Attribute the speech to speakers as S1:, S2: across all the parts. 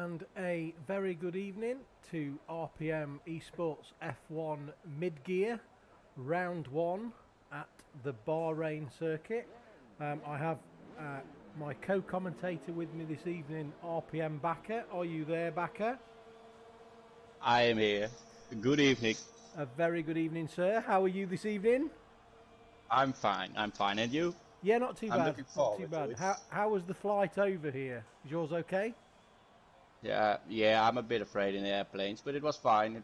S1: and a very good evening to RPM Esports F1 mid-gear, round one at the Bahrain circuit. I have my co-commentator with me this evening, RPM Backer. Are you there, Backer?
S2: I am here. Good evening.
S1: A very good evening, sir. How are you this evening?
S2: I'm fine. And you?
S1: Yeah, not too bad.
S2: I'm looking forward
S1: not too
S2: to
S1: bad.
S2: it.
S1: How was the flight over here? Is yours okay?
S2: Yeah, I'm a bit afraid in airplanes, but it was fine.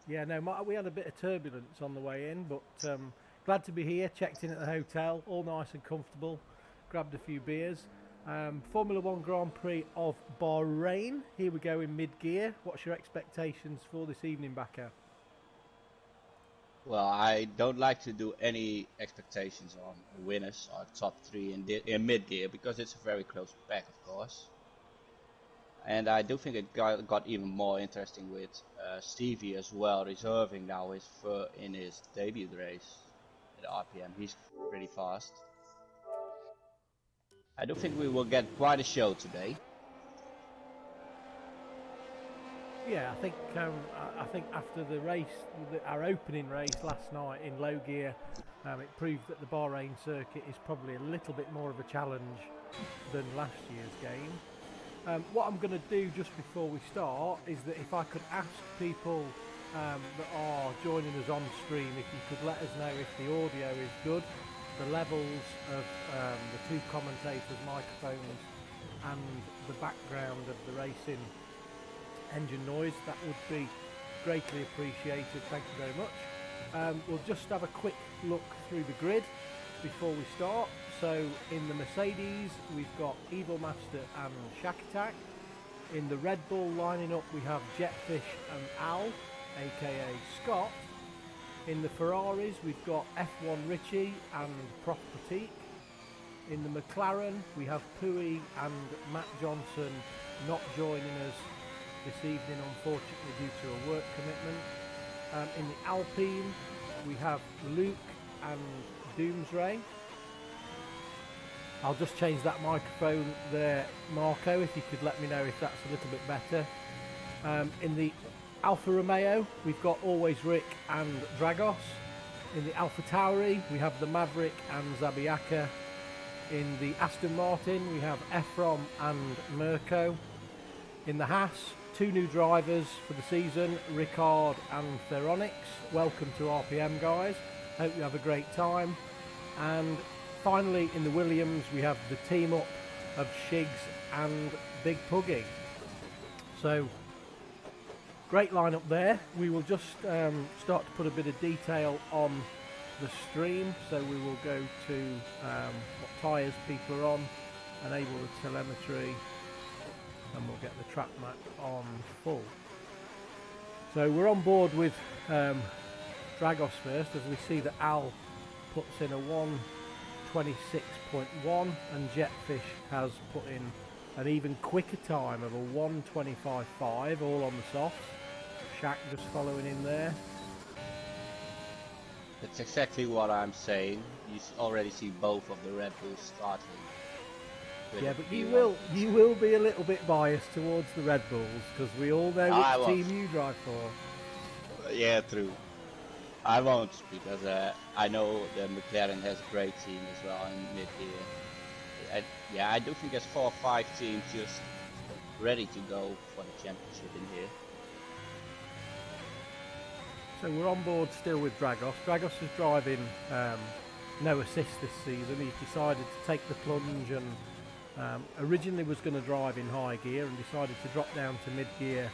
S1: Yeah, no, we had a bit of turbulence on the way in, but glad to be here. Checked in at the hotel, all nice and comfortable. Grabbed a few beers. Formula One Grand Prix of Bahrain. Here we go in mid-gear. What's your expectations for this evening, Backer?
S2: Well, I don't like to do any expectations on winners or top three in mid-gear because it's a very close pack, of course. And I do think it got even more interesting with Stevie as well, reserving now in his debut race at RPM. He's pretty fast. I do think we will get quite a show today.
S1: Yeah, I think after the race, our opening race last night in low gear, it proved that the Bahrain circuit is probably a little bit more of a challenge than last year's game. What I'm going to do just before we start is that if I could ask people that are joining us on stream, if you could let us know if the audio is good, the levels of the two commentators' microphones and the background of the racing engine noise, that would be greatly appreciated. Thank you very much. We'll just have a quick look through the grid before we start. So in the Mercedes we've got Evil Master and Shack Attack. In the Red Bull lining up we have Jetfish and Al, aka Scott. In the Ferraris we've got F1 Richie and Prof Pratik. In the McLaren we have Pui and Matt Johnson not joining us this evening, unfortunately, due to a work commitment. In the Alpine we have Luke and Doomsray. I'll just change that microphone there, Marco, if you could let me know if that's a little bit better. In the Alfa Romeo we've got Always Rick and Dragos. In the Alfa Tauri we have the Maverick and Zabiaka. In the Aston Martin we have Ephraim and Mirko. In the Haas, two new drivers for the season, Ricard and Theronix. Welcome to RPM, guys. Hope you have a great time. And finally, in the Williams, we have the team up of Shigs and Big Puggy. So, great lineup there. We will just start to put a bit of detail on the stream. So we will go to what tyres people are on, enable the telemetry, and we'll get the track map on full. So we're on board with Dragos first, as we see that Al puts in a 1:26.1 and Jetfish has put in an even quicker time of a 1:25.5, all on the softs. Shaq just following in there.
S2: That's exactly what I'm saying. You already see both of the Red Bulls starting.
S1: Yeah, but you will be a little bit biased towards the Red Bulls because we all know which team you drive for.
S2: Yeah, true. I won't because I know the McLaren has a great team as well in mid-gear. I do think there's 4 or 5 teams just ready to go for the championship in here.
S1: So we're on board still with Dragos. Dragos is driving no assist this season. He's decided to take the plunge and originally was going to drive in high gear and decided to drop down to mid-gear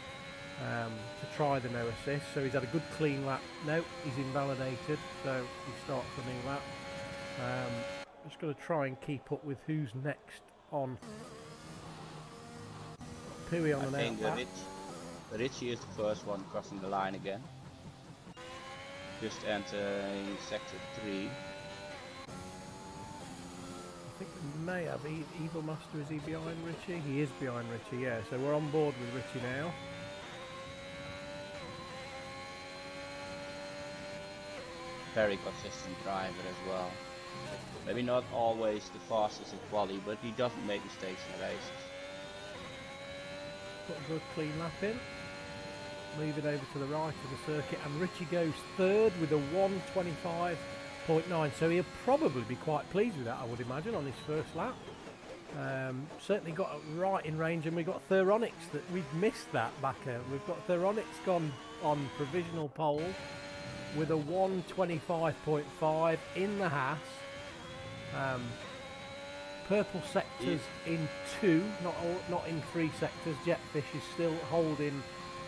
S1: to try the no assist. So he's had a good clean lap. No, he's invalidated, so he starts a new lap. Just going to try and keep up with who's next on. Pui on the next lap.
S2: Richie is the first one crossing the line again. Just entering sector 3.
S1: I think we may have Evil Master. Is he behind Richie? He is behind Richie, yeah. So we're on board with Richie now.
S2: Very consistent driver as well. Maybe not always the fastest in quali, but he doesn't make mistakes in races.
S1: put a good clean lap in. Moving over to the right of the circuit, and Richie goes third with a 1:25.9. So he'll probably be quite pleased with that, I would imagine, on his first lap. Certainly got it right in range, and we've got Theronix that we've missed that backer. We've got Theronix gone on provisional pole with a 1:25.5 in the Haas. Purple sectors in 2, not in 3 sectors. Jetfish is still holding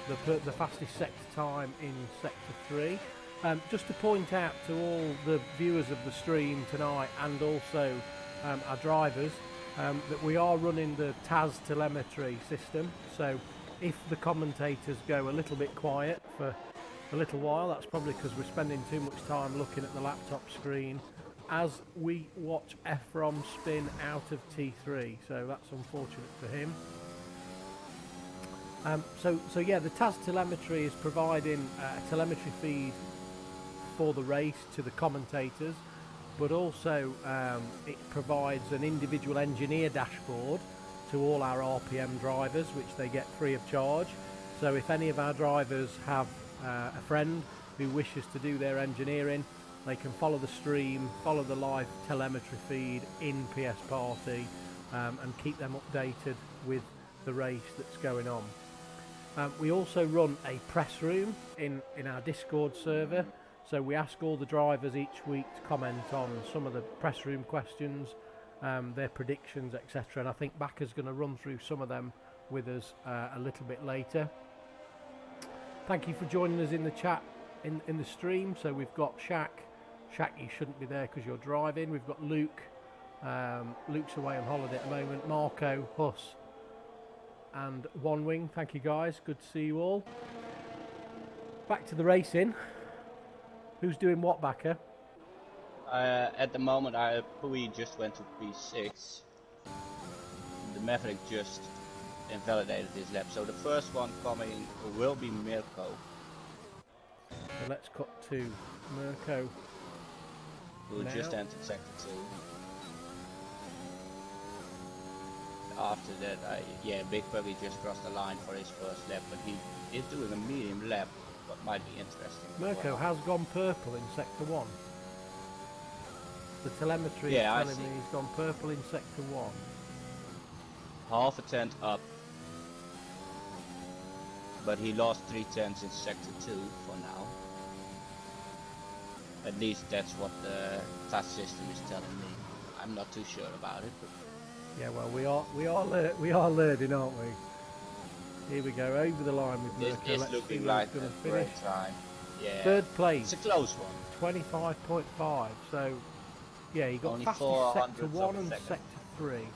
S1: the fastest sector time in sector 3. Just to point out to all the viewers of the stream tonight, and also our drivers, that we are running the TAS telemetry system. So if the commentators go a little bit quiet for a little while, that's probably because we're spending too much time looking at the laptop screen as we watch Efrom spin out of T3, so that's unfortunate for him. So yeah, the TAS telemetry is providing a telemetry feed for the race to the commentators, but also it provides an individual engineer dashboard to all our RPM drivers, which they get free of charge. So if any of our drivers have a friend who wishes to do their engineering, they can follow the stream, follow the live telemetry feed in PS Party, and keep them updated with the race that's going on. We also run a press room in our Discord server, so we ask all the drivers each week to comment on some of the press room questions, their predictions, etc. And I think Backer's going to run through some of them with us a little bit later. Thank you for joining us in the chat in the stream. So we've got Shaq, you shouldn't be there because you're driving. We've got Luke, Luke's away on holiday at the moment. Marco, Huss, and One Wing. Thank you guys, good to see you all. Back to the racing. Who's doing what, Backer?
S2: At the moment, we just went to P6. The Maverick just invalidated his lap, so the first one coming will be Mirko.
S1: So let's cut to Mirko.
S2: Who just entered sector 2. After that, Big Puggy just crossed the line for his first lap, but he is doing a medium lap, what might be interesting.
S1: Mirko has gone purple in sector 1. The telemetry is telling me he's gone purple in sector 1.
S2: Half a tenth up, but he lost 3/10 in sector 2 for now. At least that's what the TAS system is telling me. I'm not too sure about it, but
S1: yeah, well, we are learning, aren't we? Here we go over the line with Mirko.
S2: It's looking like a great time. Yeah.
S1: Third place.
S2: It's a close one.
S1: 25.5. So yeah, he got
S2: only
S1: fastest sector 1 and sector 3.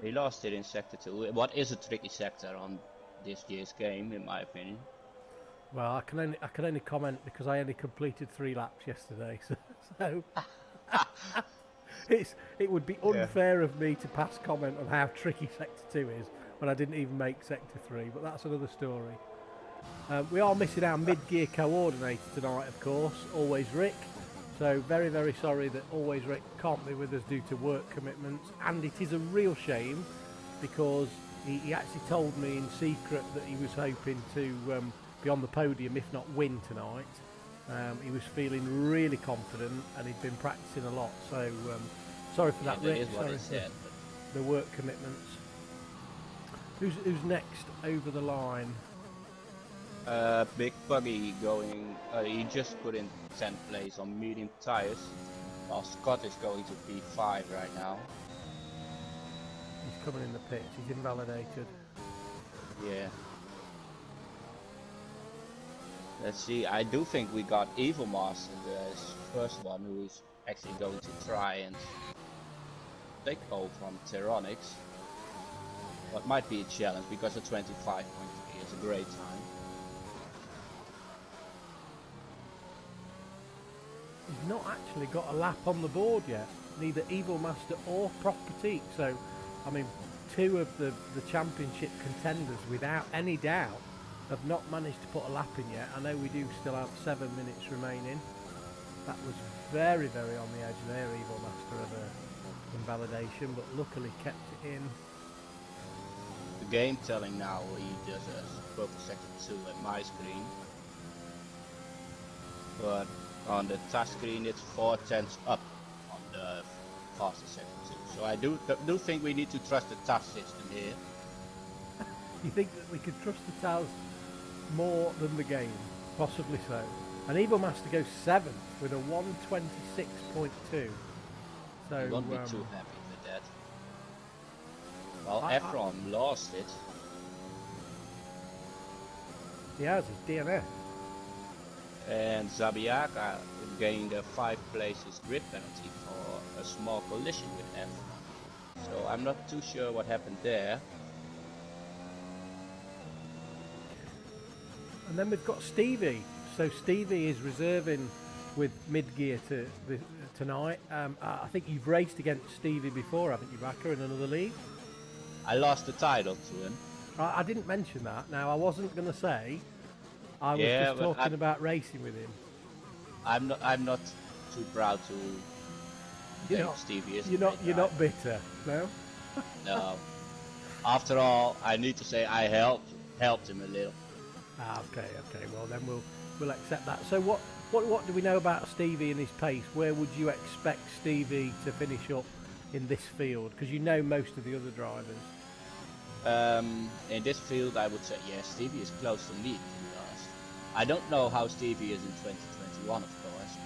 S2: He lost it in sector 2. What is a tricky sector on this year's game, in my opinion.
S1: Well, I can only comment because I only completed 3 laps yesterday, so it would be unfair of me to pass comment on how tricky sector 2 is when I didn't even make sector 3, but that's another story. We are missing our mid-gear coordinator tonight, of course, Always Rick. So very, very sorry that Always Rick can't be with us due to work commitments, and it is a real shame because he actually told me in secret that he was hoping to be on the podium, if not win tonight. He was feeling really confident and he'd been practicing a lot, so sorry for that, Rick. Sorry for the work commitments. Who's next over the line?
S2: Big Puggy going, he just put in 10th place on medium tires, while Scott is going to P5 right now.
S1: He's coming in the pits, he's invalidated.
S2: Yeah. Let's see, I do think we got Evil Master, the first one, who is actually going to try and take pole from Tyronix. What might be a challenge because the 25.3 is a great time.
S1: He's not actually got a lap on the board yet, neither Evil Master or Prof Petite. So, I mean, 2 of the championship contenders, without any doubt, have not managed to put a lap in yet. I know we do still have 7 minutes remaining. That was very, very on the edge there, Evil Master, of a invalidation, but luckily kept it in.
S2: The game telling now, he does a purple sector 2 at my screen. But on the touch screen it's 4/10 up on the faster sector 2. So I do think we need to trust the touch system here.
S1: You think that we could trust the TAS more than the game? Possibly so. And Evil Master goes 7th with a 126.2. So
S2: I won't be too happy with that. Well, Efron lost it.
S1: He has his DNF.
S2: And Zabiaka gained a 5 places grid penalty for a small collision with Efron. So I'm not too sure what happened there.
S1: And then we've got Stevie. So Stevie is reserving with mid-gear tonight. I think you've raced against Stevie before, haven't you, Backer, in another league?
S2: I lost the title to him.
S1: I didn't mention that. Now, I wasn't going to say. I was just talking about racing with him.
S2: I'm not too proud to think Stevie is.
S1: You're not bitter, no?
S2: No. After all, I need to say I helped him a little.
S1: Okay. Well, then we'll accept that. So what do we know about Stevie and his pace? Where would you expect Stevie to finish up in this field? Because you know most of the other drivers.
S2: In this field, I would say Stevie is close to lead, to be honest. I don't know how Stevie is in 2021, of course.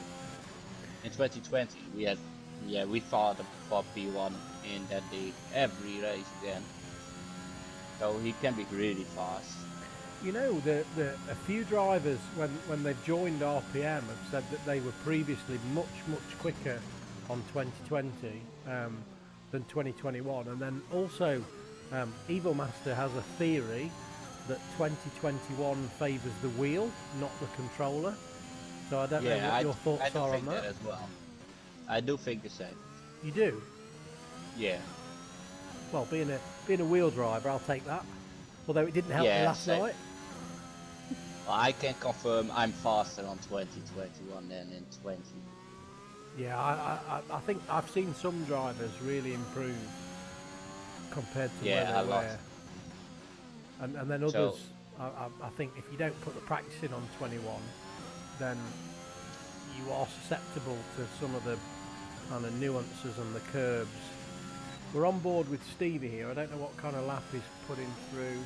S2: In 2020, we fought for P1 in that league every race again. So he can be really fast.
S1: You know, a few drivers when they've joined RPM have said that they were previously much quicker on 2020 than 2021, and then also Evil Master has a theory that 2021 favours the wheel, not the controller. So I don't know what your thoughts are on that.
S2: As well. I do think the same.
S1: You do?
S2: Yeah.
S1: Well, being a wheel driver, I'll take that. Although it didn't help me last night.
S2: Well, I can confirm I'm faster on 2021 than in 20.
S1: Yeah, I think I've seen some drivers really improve compared to where they were. And then others, I think if you don't put the practice in on 21, then you are susceptible to some of the kind of nuances and the curbs. We're on board with Stevie here. I don't know what kind of lap he's putting through.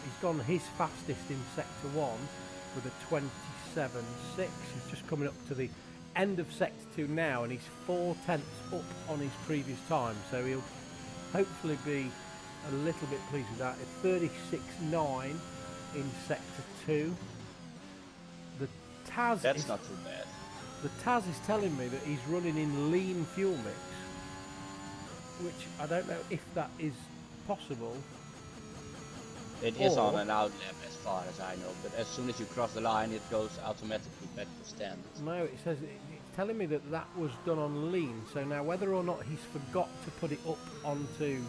S1: He's gone his fastest in Sector 1 with a 27.6. He's just coming up to the end of Sector 2 now, and he's 4/10 up on his previous time. So he'll hopefully be a little bit pleased with that. It's 36.9 in Sector 2. The TAS
S2: That's not too bad.
S1: The TAS is telling me that he's running in lean fuel mix, which I don't know if that is possible.
S2: It is on an outlap as far as I know, but as soon as you cross the line it goes automatically back to standard.
S1: No, it says it's telling me that was done on lean, so now whether or not he's forgot to put it up onto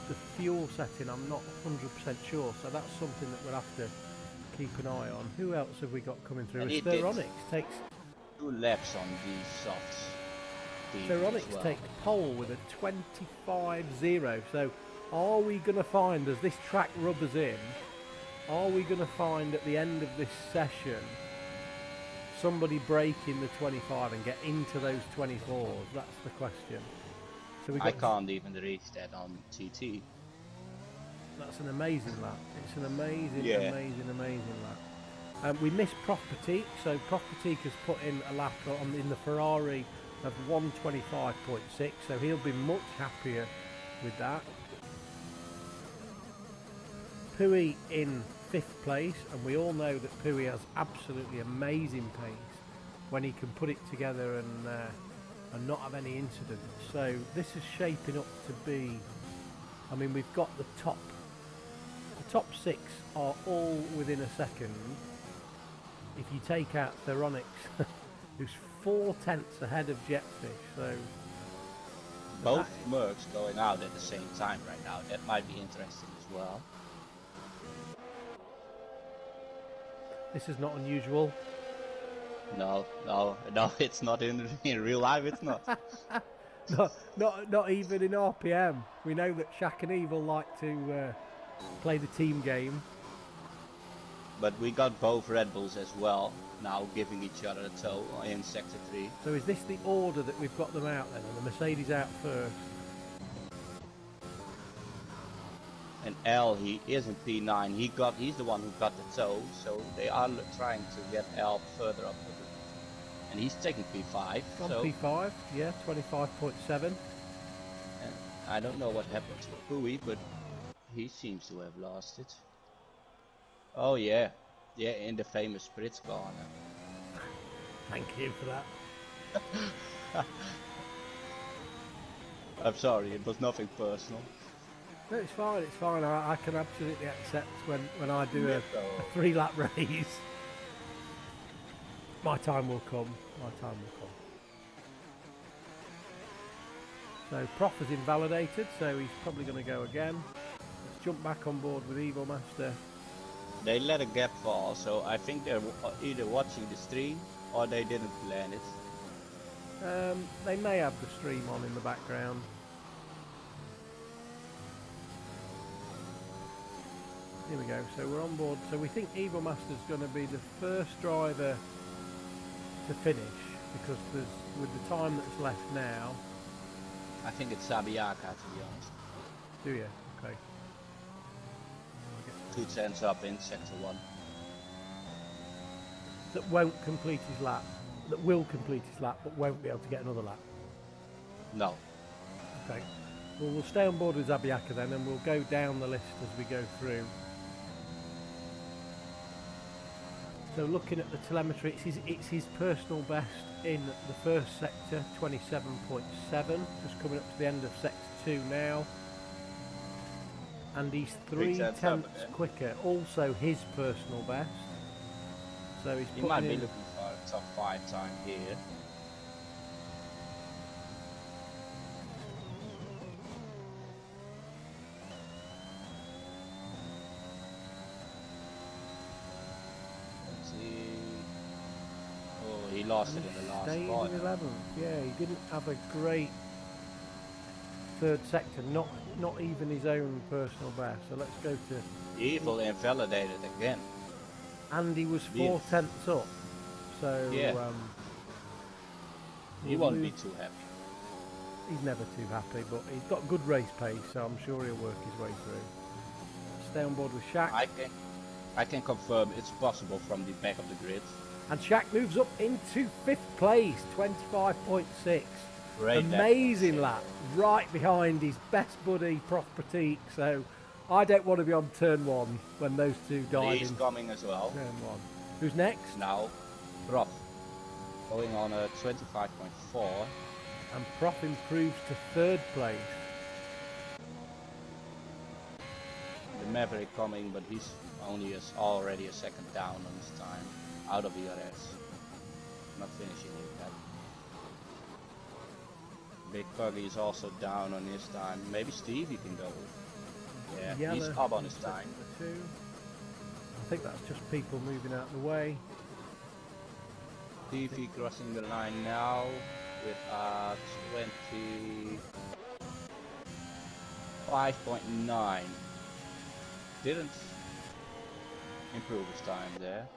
S1: the fuel setting, I'm not 100% sure, so that's something that we'll have to keep an eye on. Who else have we got coming through? Theronix takes
S2: 2 laps on the softs.
S1: Theronix takes pole with a 25.0, so are we going to find, as this track rubbers in, are we going to find at the end of this session somebody breaking the 25 and get into those 24s? That's the question. So
S2: I can't even reach that on TT.
S1: That's an amazing lap. It's an amazing lap. We missed Propertique, so Propertique has put in a lap in the Ferrari of 125.6, so he'll be much happier with that. Pui in 5th place, and we all know that Pui has absolutely amazing pace when he can put it together and not have any incidents. So this is shaping up to be, I mean, we've got the top 6 are all within a second. If you take out Theronix, who's 4/10 ahead of Jetfish, so
S2: both Mercs going out at the same time right now. That might be interesting as well.
S1: This is not unusual.
S2: No, it's not in real life. It's not.
S1: not even in RPM. We know that Shaq and Evil like to play the team game.
S2: But we got both Red Bulls as well, now giving each other a tow in Sector 3.
S1: So is this the order that we've got them out then? And the Mercedes out first?
S2: And L, he is in P9. He's the one who got the tow, so they are trying to get L further up. And he's taking P5.
S1: On
S2: so
S1: P5, yeah, 25.7.
S2: And I don't know what happened to Hui, but he seems to have lost it. Oh yeah, in the famous Spritz corner.
S1: Thank you for that.
S2: I'm sorry, it was nothing personal.
S1: No, it's fine, it's fine. I can absolutely accept when I do a 3-lap race. My time will come. My time will come. So Prof is invalidated, so he's probably going to go again. Let's jump back on board with Evil Master.
S2: They let a gap fall, so I think they're either watching the stream or they didn't plan it.
S1: They may have the stream on in the background. Here we go, so we're on board. So we think Evil Master's going to be the first driver to finish, because with the time that's left now.
S2: I think it's Sabiaka, to be honest.
S1: Do you? Okay.
S2: 2 tenths up in Sector 1.
S1: That won't complete his lap. That will complete his lap, but won't be able to get another lap.
S2: No.
S1: Okay. Well, we'll stay on board with Zabiaka then, and we'll go down the list as we go through. So looking at the telemetry, it's his personal best in the first sector, 27.7, just coming up to the end of sector 2 now. And he's 3/10 quicker, also his personal best. So he
S2: might be looking for a top 5 time here. He lost it in the last spot.
S1: 11th. Yeah, he didn't have a great third sector, not even his own personal best. So let's go to
S2: Evil invalidated again.
S1: And he was 4/10 up. So
S2: yeah. He won't be too happy.
S1: He's never too happy, but he's got good race pace, so I'm sure he'll work his way through. Stay on board with Shaq.
S2: I can confirm it's possible from the back of the grid.
S1: And Shaq moves up into 5th place, 25.6. Amazing lap, right behind his best buddy, Prof Pratik. So I don't want to be on turn 1 when those two dive.
S2: He's coming as well.
S1: Turn 1. Who's next?
S2: Now, Prof. Going on a 25.4.
S1: And Prof improves to 3rd place.
S2: The Maverick coming, but he's only already a second down on his time. Out of ERS. Not finishing it yet. Big Puggy is also down on his time. Maybe Stevie can go. Yeah,
S1: Yellow,
S2: he's up on his time.
S1: I think that's just people moving out of the way.
S2: Stevie crossing the line now with 25.9. Didn't improve his time there.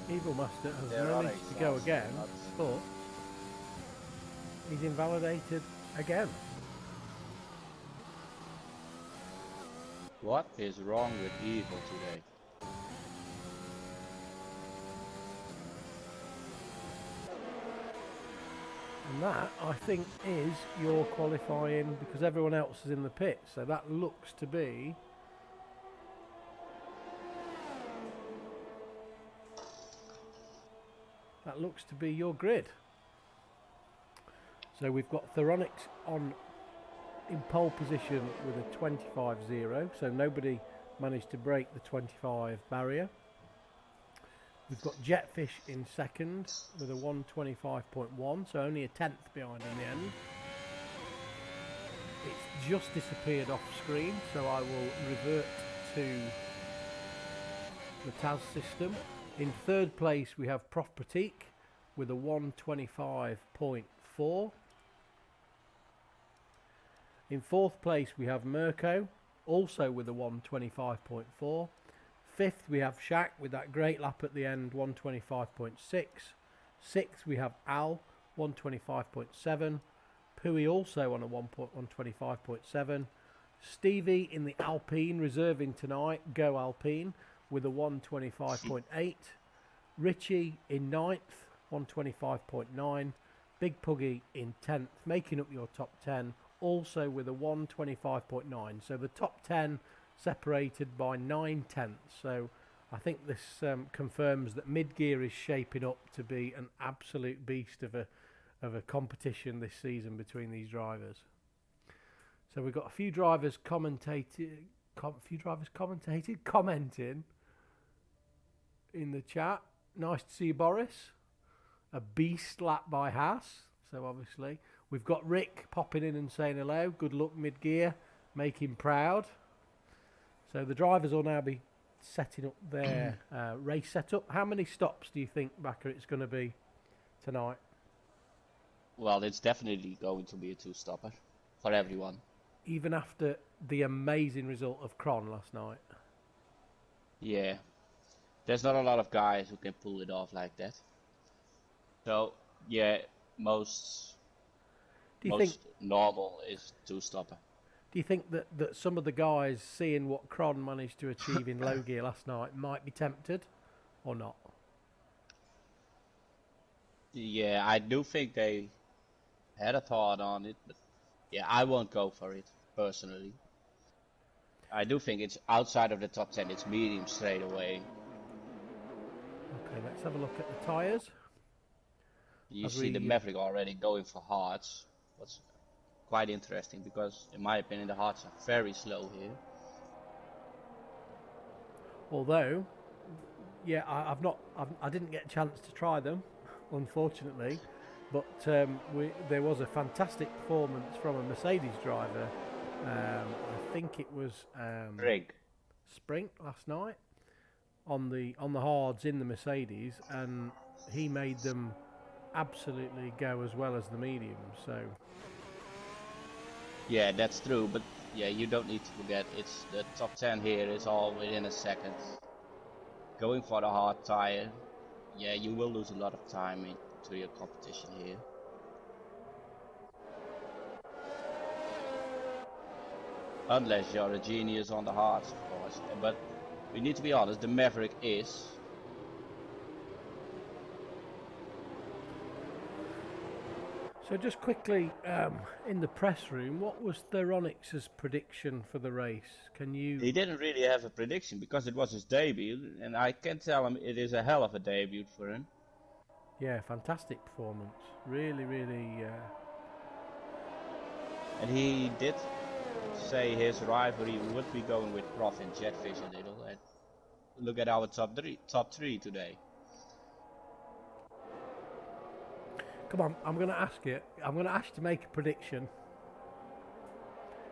S1: Evil Master has managed to go again, but he's invalidated again.
S2: What is wrong with Evil today?
S1: And that, I think, is your qualifying, because everyone else is in the pit. So that looks to be your grid. So we've got Theronix on in pole position with a 25.0, so nobody managed to break the 25 barrier. We've got Jetfish in second with a 125.1, so only a 10th behind in the end. It's just disappeared off screen, so I will revert to the TAS system. In third place, we have Prof Pratik with a 125.4. In fourth place, we have Mirko, also with a 125.4. Fifth, we have Shaq with that great lap at the end, 125.6. Sixth, we have Al, 125.7. Pui also on a 125.7. Stevie in the Alpine, reserving tonight, Go Alpine, with a 125.8. Richie in 9th, 125.9. Big Puggy in 10th, making up your top 10, also with a 125.9. So the top 10 separated by 9/10. So I think this confirms that mid-gear is shaping up to be an absolute beast of a competition this season between these drivers. So we've got a few drivers commenting in the chat. Nice to see you, Boris. A beast lap by Haas. So obviously we've got Rick popping in and saying hello. Good luck mid-gear. Make him proud. So the drivers will now be setting up their race setup. How many stops do you think, Bakker, it's going to be tonight?
S2: Well, it's definitely going to be a two-stopper for everyone.
S1: Even after the amazing result of Cron last night.
S2: Yeah. There's not a lot of guys who can pull it off like that. So, yeah, most normal is two-stopper.
S1: Do you think that some of the guys, seeing what Cron managed to achieve in low gear last night, might be tempted or not?
S2: Yeah, I do think they had a thought on it, but yeah, I won't go for it, personally. I do think it's outside of the top 10, it's medium straight away.
S1: Okay, let's have a look at the tyres.
S2: You see the Maverick already going for hards. What's quite interesting because, in my opinion, the hards are very slow here.
S1: Although, yeah, I didn't get a chance to try them, unfortunately. But there was a fantastic performance from a Mercedes driver. I think it was Sprink last night on the hards in the Mercedes, and he made them absolutely go as well as the mediums. So
S2: yeah, that's true. But yeah, you don't need to forget it's the top 10 here is all within a second. Going for the hard tire, yeah, you will lose a lot of time into your competition here. Unless you're a genius on the hards, of course. But we need to be honest, the Maverick is.
S1: So just quickly, in the press room, what was Theronix's prediction for the race? Can you...
S2: He didn't really have a prediction because it was his debut, and I can tell him it is a hell of a debut for him.
S1: Yeah, fantastic performance. Really, really...
S2: And he did say his rivalry would be going with Prof and Jetfish a little, and look at our top three today.
S1: Come on, I'm going to ask you. I'm going to ask you to make a prediction.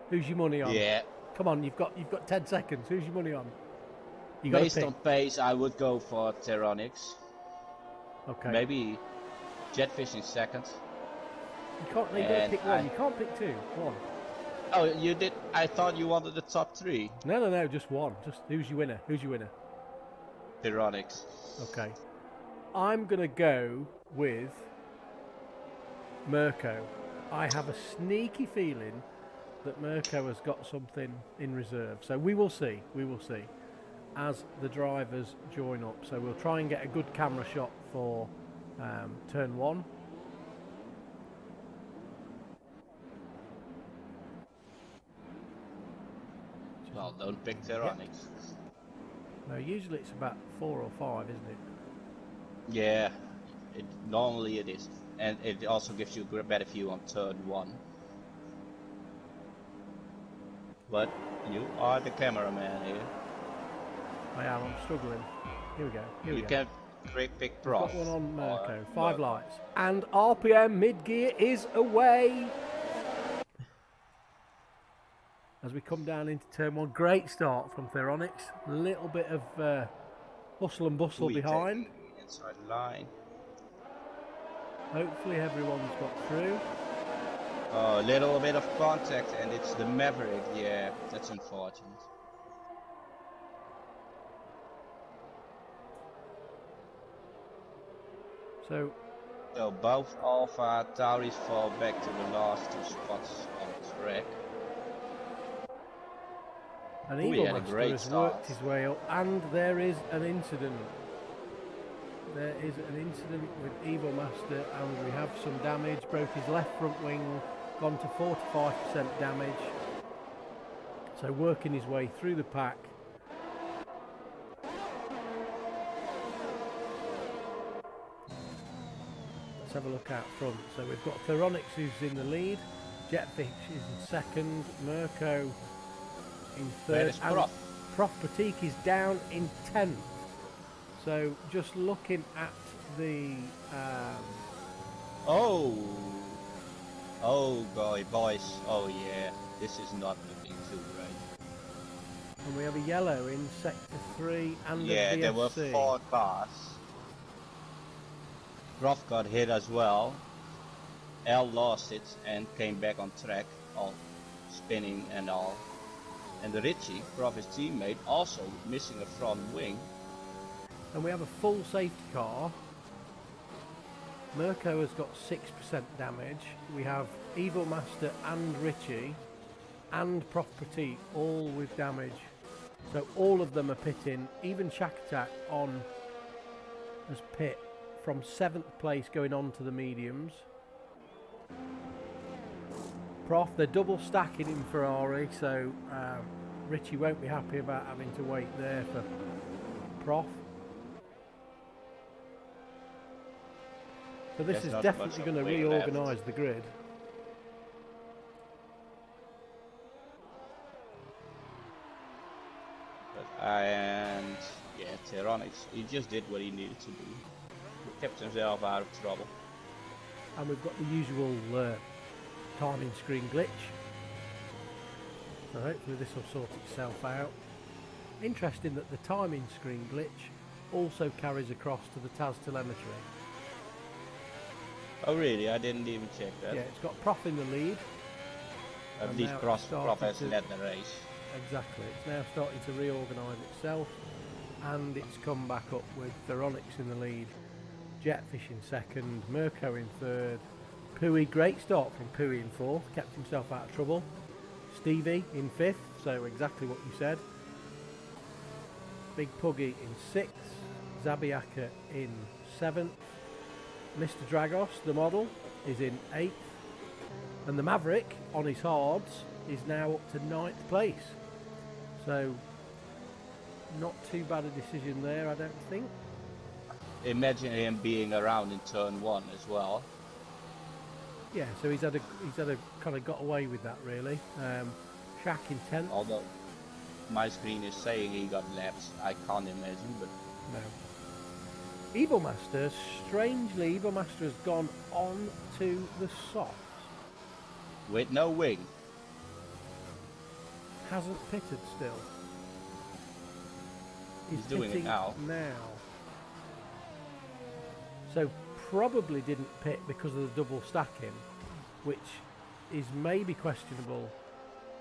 S1: Who's your money on?
S2: Yeah.
S1: Come on, you've got 10 seconds. Who's your money on?
S2: Based on pace, I would go for Theronix.
S1: Okay.
S2: Maybe Jetfish in second.
S1: You can't. You got to pick one. You can't pick two. One.
S2: Oh, you did. I thought you wanted the top three.
S1: No. Just one. Just who's your winner? Who's your winner?
S2: Theronix.
S1: Okay. I'm gonna go with Mirko. I have a sneaky feeling that Mirko has got something in reserve. So we will see. We will see as the drivers join up. So we'll try and get a good camera shot for turn one.
S2: Well, don't pick Theronix.
S1: Yep. No, usually it's about 4 or 5, isn't it?
S2: Yeah, normally it is. And it also gives you a better view on turn one. But you are the cameraman here.
S1: I am, I'm struggling. Here we go.
S2: You can pick Prof.
S1: Got one on Mirko. 5 lights. And RPM mid-gear is away. As we come down into turn one. Great start from Theronix. Little bit of hustle and bustle
S2: We
S1: behind.
S2: taking inside line.
S1: Hopefully everyone's got through.
S2: Oh, a little bit of contact, and it's the Maverick. Yeah, that's unfortunate.
S1: So
S2: both Alpha Tauris fall back to the last two spots on track.
S1: an
S2: We
S1: Eagle
S2: had a
S1: Master
S2: great
S1: has
S2: start.
S1: worked his way up, and there is an incident. There is an incident with Eagle Master, and we have some damage. Broke his left front wing, gone to 45% damage. So working his way through the pack. Let's have a look out front. So we've got Theronix who's in the lead, Jetfish is in second, Mirko in
S2: Where
S1: third,
S2: is
S1: and
S2: Prof?
S1: Prof Pratik is down in 10th. So just looking at the
S2: Oh boys, oh yeah, this is not looking too great.
S1: and we have a yellow in sector 3 and
S2: Yeah,
S1: a VFC.
S2: there were 4 cars. Prof got hit as well. L lost it and came back on track, all spinning and all. And Richie, Prof's teammate, also missing a front wing.
S1: And we have a full safety car. Mirko has got 6% damage. We have Evil Master and Richie and Prof Pratik all with damage. So all of them are pitting. Even Shack Attack on as pit from 7th place going on to the mediums. Prof, they're double stacking in Ferrari, so Richie won't be happy about having to wait there for Prof. So this
S2: There's
S1: is
S2: not
S1: definitely
S2: much
S1: going to
S2: of wing left.
S1: reorganise the grid.
S2: And yeah, Theronix, he just did what he needed to do. He kept himself out of trouble.
S1: And we've got the usual timing screen glitch. So hopefully this will sort itself out. Interesting that the timing screen glitch also carries across to the TAS telemetry.
S2: Oh really? I didn't even check that.
S1: Yeah, it's got Prof in the lead.
S2: At
S1: and
S2: least
S1: now
S2: Prof
S1: it's starting
S2: has
S1: to-
S2: led the race.
S1: Exactly, it's now starting to reorganise itself, and it's come back up with Theronix in the lead, Jetfish in second, Mirko in third, Pooey, great start from Pooey in fourth, kept himself out of trouble, Stevie in fifth, so exactly what you said, Big Puggy in sixth, Zabiaka in seventh, Mr. Dragos, the model, is in eighth, and the Maverick on his hards is now up to ninth place. So, not too bad a decision there, I don't think.
S2: Imagine him being around in turn 1 as well.
S1: Yeah, so he's had a kind of got away with that really. Shaq in 10th.
S2: Although my screen is saying he got laps, I can't imagine, but
S1: No. Evil Master, strangely, Evil Master has gone on to the softs.
S2: with no wing.
S1: Hasn't pitted still.
S2: He's doing it
S1: pitting
S2: now.
S1: So probably didn't pit because of the double stacking, which is maybe questionable,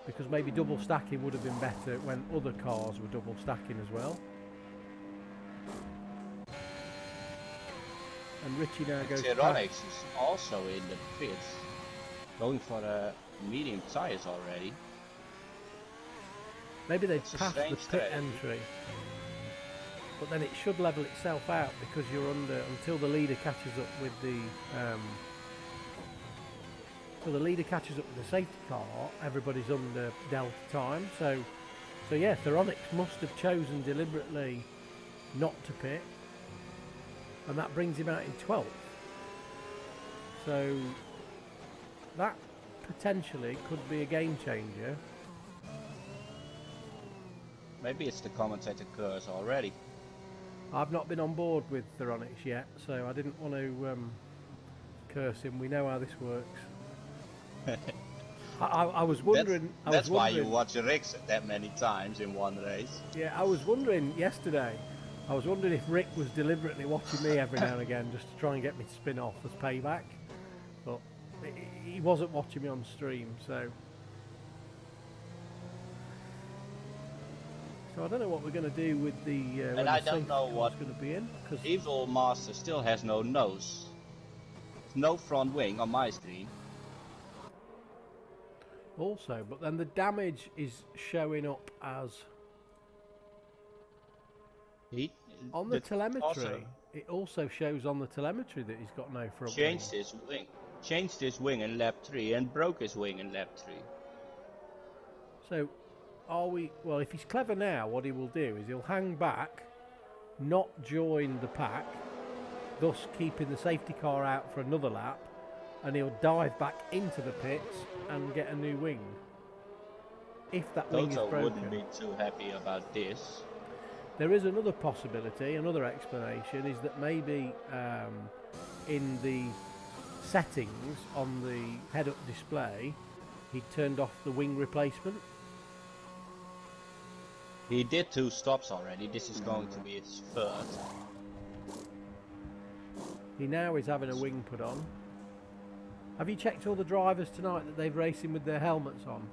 S1: because maybe double stacking would have been better when other cars were double stacking as well. And Richie now goes
S2: Theronix is also in the pits, going for the medium tires already.
S1: Maybe they've
S2: It's a
S1: passed the
S2: strange
S1: pit
S2: strategy.
S1: entry, but then it should level itself out because you're under until the leader catches up with the safety car. Everybody's under delta time, so yeah, Theronix must have chosen deliberately not to pit, and that brings him out in 12th. So that potentially could be a game changer.
S2: Maybe it's the commentator curse already.
S1: I've not been on board with Theronix yet, so I didn't want to curse him. We know how this works. I was wondering.
S2: That's why you watch Rix that many times in one race.
S1: Yeah, I was wondering yesterday I was wondering if Rick was deliberately watching me every now and again just to try and get me to spin off as payback, but he wasn't watching me on stream, so I don't know what we're going to do with the when
S2: And
S1: the
S2: I don't
S1: safety
S2: know
S1: car's
S2: what
S1: going to be in, because
S2: Evil Master still has no nose. No front wing on my screen.
S1: also, but then the damage is showing up as on the telemetry.
S2: Also
S1: It also shows on the telemetry that he's got no front
S2: changed
S1: wing.
S2: his wing. Changed his wing in lap 3 and broke his wing in lap 3.
S1: So, are we? Well, if he's clever now, what he will do is he'll hang back, not join the pack, thus keeping the safety car out for another lap, and he'll dive back into the pits and get a new wing. If that wing is
S2: Toto
S1: broken.
S2: wouldn't be too happy about this.
S1: There is another possibility, another explanation, is that maybe in the settings on the head-up display, he turned off the wing replacement.
S2: He did 2 stops already. This is going to be his 3rd.
S1: He now is having a wing put on. Have you checked all the drivers tonight that they've racing with their helmets on?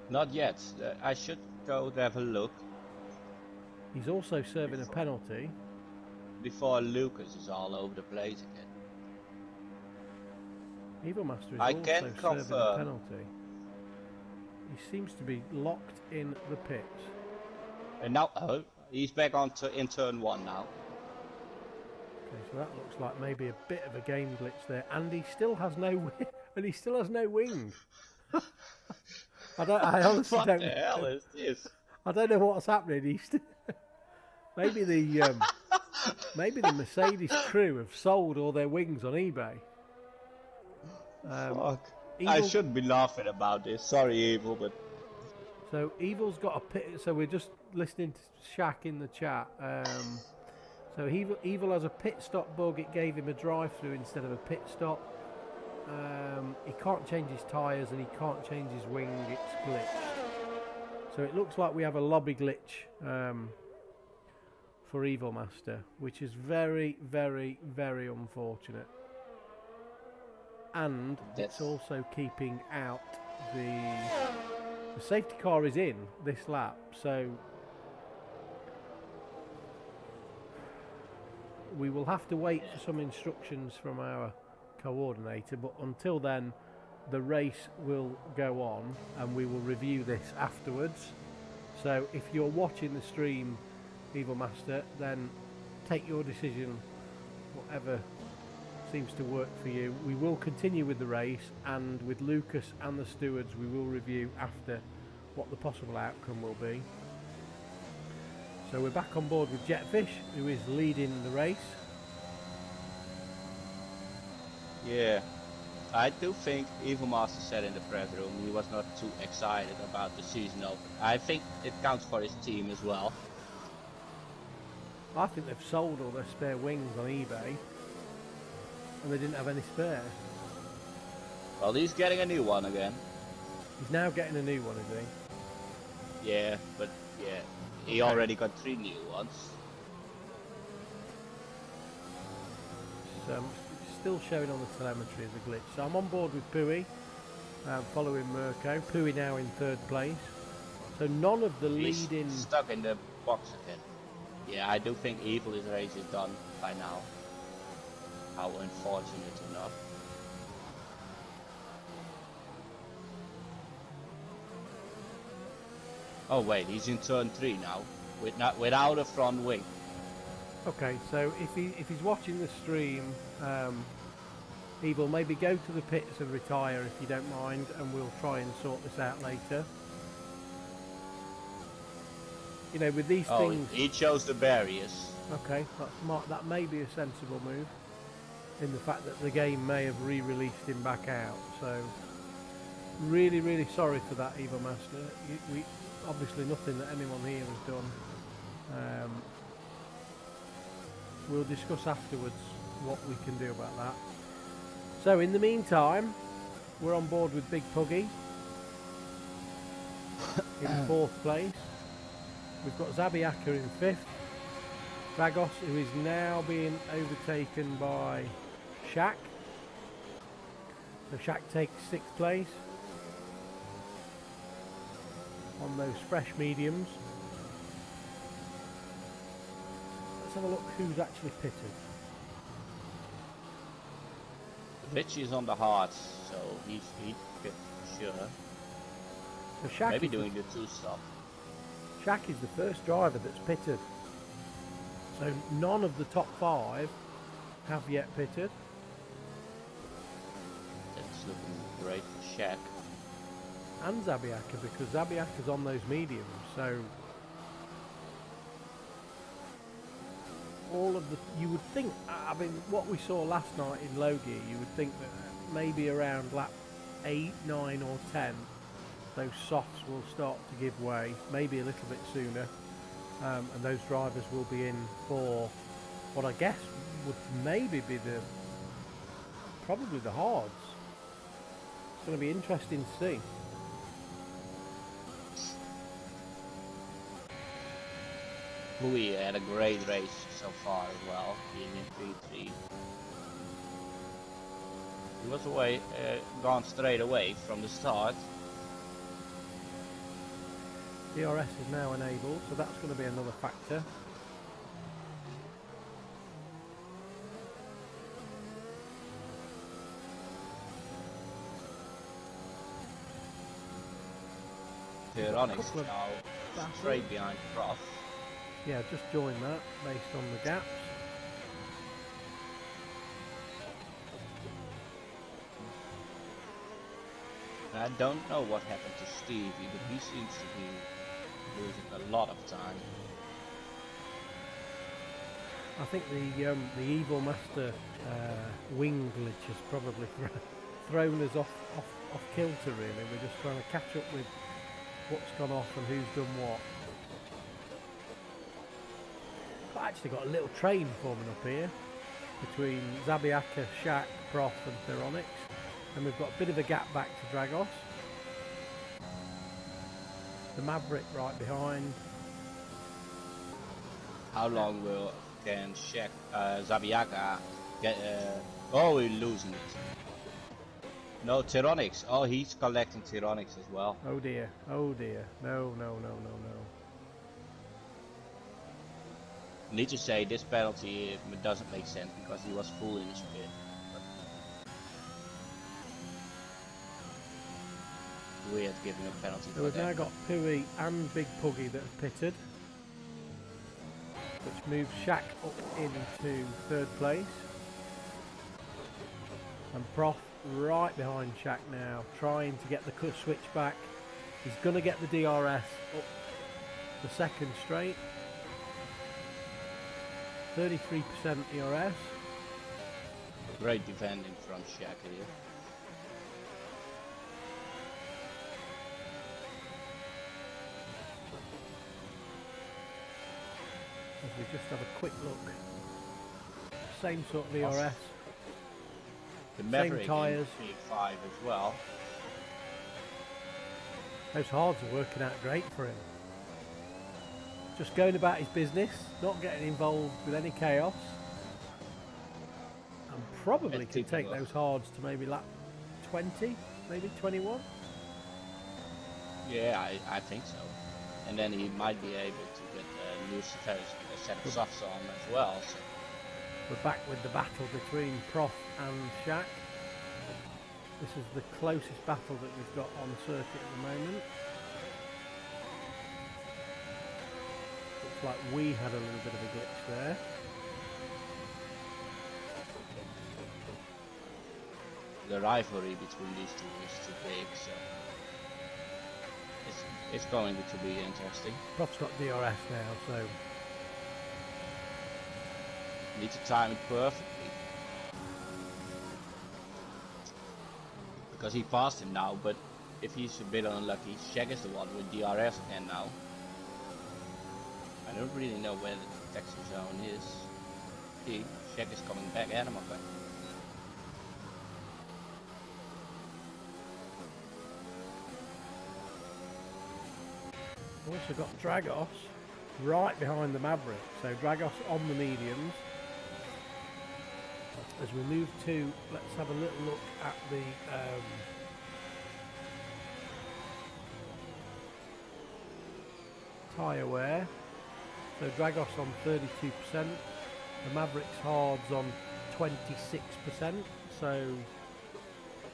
S2: Not yet. I should go to have a look.
S1: He's also serving a penalty.
S2: Before Lucas is all over the place again.
S1: Evil Master is
S2: I
S1: also
S2: can
S1: serving a
S2: confirm.
S1: penalty. He seems to be locked in the pits.
S2: And now, he's back on in turn 1 now.
S1: Okay, so that looks like maybe a bit of a game glitch there, and he still has no wing. I honestly
S2: What
S1: don't.
S2: the hell is this?
S1: I don't know what's happening. Maybe the Mercedes crew have sold all their wings on eBay.
S2: Fuck.
S1: Evil,
S2: I shouldn't be laughing about this. Sorry, Evil, but
S1: so Evil's got a pit. So we're just listening to Shaq in the chat. So Evil has a pit stop bug. It gave him a drive-through instead of a pit stop. He can't change his tyres and he can't change his wing. It's glitched. So it looks like we have a lobby glitch for Evil Master, which is very, very, very unfortunate. And it's also keeping out the safety car is in this lap, so we will have to wait for some instructions from our coordinator, but until then the race will go on and we will review this afterwards. So if you're watching the stream, Evil Master, then take your decision, whatever seems to work for you. We will continue with the race, and with Lucas and the stewards we will review after what the possible outcome will be. So we're back on board with Jetfish, who is leading the race.
S2: yeah. I do think Evil Master said in the press room he was not too excited about the season open. I think it counts for his team as well.
S1: I think they've sold all their spare wings on eBay and they didn't have any spare.
S2: Well, he's getting a new one again.
S1: He's now getting a new one, is he?
S2: Yeah, but yeah, he already got 3 new ones.
S1: So it's still showing on the telemetry as a glitch. So I'm on board with Pui, following Mirko. Pui now in 3rd place. So none of the
S2: He's
S1: leading...
S2: stuck in the box again. Yeah, I do think Evil's race is done by now. How unfortunate enough. Oh wait, he's in turn 3 now, without a front wing.
S1: Okay, so if he's watching the stream, Evil, maybe go to the pits and retire if you don't mind, and we'll try and sort this out later. You know, with these things...
S2: he chose the barriers.
S1: Okay, that may be a sensible move, in the fact that the game may have re-released him back out. So, really, really sorry for that, Evil Master. We obviously nothing that anyone here has done. We'll discuss afterwards what we can do about that. So in the meantime, we're on board with Big Puggy in 4th place. We've got Zabiaka in 5th, Dragos, who is now being overtaken by Shaq. So Shaq takes 6th place on those fresh mediums. Let's have a look who's actually pitted.
S2: Richie is on the hards, so he's fit for sure.
S1: So Shaq
S2: Maybe
S1: is
S2: doing the 2-stop.
S1: Shaq is the first driver that's pitted. So none of the top 5 have yet pitted.
S2: That's looking great for Shaq.
S1: And Zabiaka, because Zabiaka's on those mediums. So all of the, you would think, I mean, what we saw last night in low gear, you would think that maybe around lap 8, 9 or 10, those softs will start to give way, maybe a little bit sooner, and those drivers will be in for what I guess would maybe be probably the hards. It's going to be interesting to see.
S2: Louis had a great race so far as well, being in P3. He was gone straight away from the start.
S1: DRS is now enabled, so that's going to be another factor.
S2: Veronix now straight behind Prof.
S1: Yeah, just join that based on the gaps.
S2: I don't know what happened to Stevie, but he seems to be losing a lot of time.
S1: I think the Evil Master wing glitch has probably thrown us off kilter really. We're just trying to catch up with what's gone off and who's done what. I've actually got a little train forming up here between Zabiaka, Shaq, Prof and Theronix. And we've got a bit of a gap back to Dragos. The Maverick right behind.
S2: How long can Shaq, Zabiaka get? Oh, we're losing it. No, Tyronix. Oh, he's collecting Tyronix as well.
S1: Oh dear, oh dear. No, no, no, no, no.
S2: Need to say this penalty doesn't make sense because he was full in his pit. Weird giving a penalty.
S1: So we've now got Pui and Big Puggy that have pitted, which moves Shaq up into 3rd place. And Prof right behind Shaq now, trying to get the switch back. He's going to get the DRS up the 2nd straight. 33% DRS.
S2: Great defending from Shaq here.
S1: As we just have a quick look. Same sort of DRS.
S2: The Maverick
S1: same tyres.
S2: P5 as well.
S1: Those hards are working out great for him. Just going about his business, not getting involved with any chaos. And probably could take those hards to maybe lap 20, maybe 21.
S2: Yeah, I think so. And then he might be able to get a new set of softs on as well. So.
S1: We're back with the battle between Prof and Shaq. This is the closest battle that we've got on circuit at the moment. Looks like we had a little bit of a glitch there.
S2: The rivalry between these two is too big, so it's going to be interesting.
S1: Prof's got DRS now, so
S2: need to time it perfectly. Because he passed him now, but if he's a bit unlucky, Shaq is the one with DRS again now. I don't really know where the taxi zone is. See, Shaq is coming back at him, okay.
S1: we've also got Dragos, right behind the Maverick. So Dragos on the mediums. As we move to, let's have a little look at the tyre wear. So Dragos on 32%, the Mavericks hards on 26%, so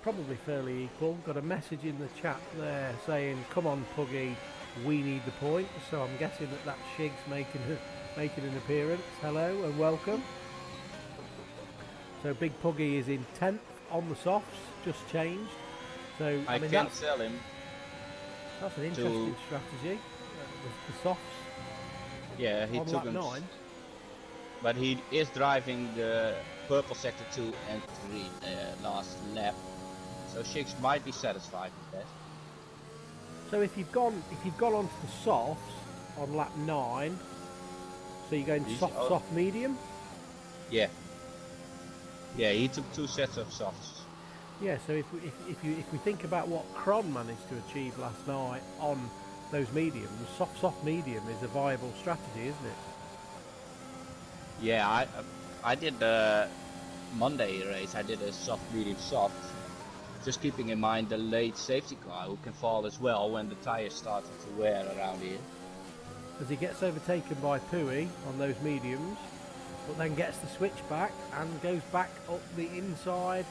S1: probably fairly equal. Got a message in the chat there saying, come on Puggy, we need the points. So I'm guessing that that's Shigs making an appearance. Hello and welcome. So Big Puggy is in 10th on the softs, just changed. So
S2: I
S1: mean,
S2: can sell him.
S1: That's an interesting strategy. The softs.
S2: Yeah, he
S1: on
S2: took
S1: lap
S2: him.
S1: 9.
S2: But he is driving the purple sector 2 and 3 last lap. So Shigs might be satisfied with that.
S1: So if you've gone onto the softs on lap 9, so you're going soft, medium?
S2: Yeah. Yeah, he took 2 sets of softs.
S1: Yeah, so if we think about what Cron managed to achieve last night on those mediums, soft medium is a viable strategy, isn't it?
S2: Yeah, I did the Monday race, I did a soft medium soft. Just keeping in mind the late safety car who can fall as well when the tires started to wear around here.
S1: As he gets overtaken by Pui on those mediums, but then gets the switch back and goes back up the inside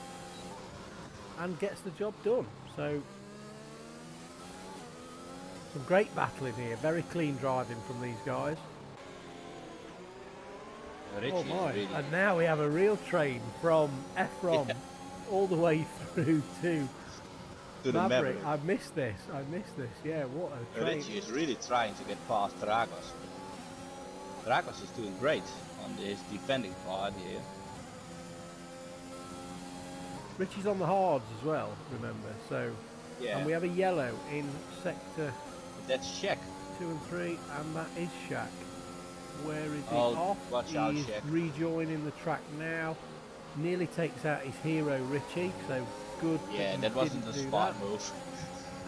S1: and gets the job done. So some great battling here, very clean driving from these guys.
S2: Richie
S1: Oh my,
S2: really...
S1: and now we have a real train from Efron all the way through to
S2: the
S1: Maverick. I missed this, yeah, what a train.
S2: Richie is really trying to get past Dragos. Dragos is doing great on this defending part here.
S1: Richie's on the hards as well, remember, so
S2: yeah.
S1: And we have a yellow in sector
S2: that's Shaq
S1: 2 and 3, and that is Shaq. Where is he
S2: off?
S1: He's
S2: Shaq.
S1: Rejoining the track now. Nearly takes out his hero Richie, so good.
S2: Yeah, that wasn't a smart move.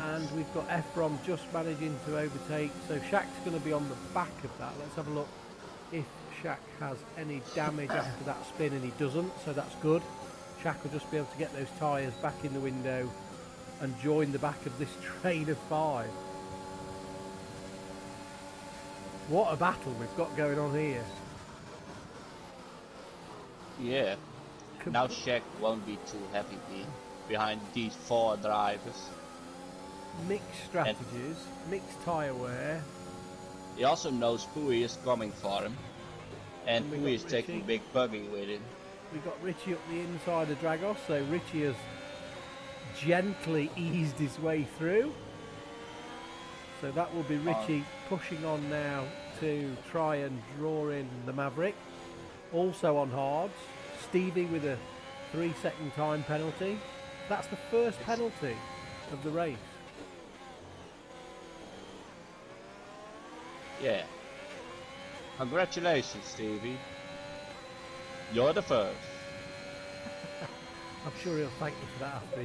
S1: And we've got Efron just managing to overtake, so Shaq's going to be on the back of that. Let's have a look if Shaq has any damage after that spin, and he doesn't, so that's good. Shaq will just be able to get those tyres back in the window and join the back of this train of 5. What a battle we've got going on here.
S2: Yeah. Now Shaq won't be too happy behind these 4 drivers.
S1: Mixed strategies, mixed tyre wear.
S2: He also knows Pui is coming for him. And Pui is taking Big Puggy with him.
S1: We've got Richie up the inside of Dragos, so Richie has gently eased his way through. So that will be Richie pushing on now to try and draw in the Maverick. Also on hards, Stevie with a 3-second time penalty. That's the first penalty of the race.
S2: Yeah. Congratulations, Stevie. You're the first.
S1: I'm sure he'll thank you for that after.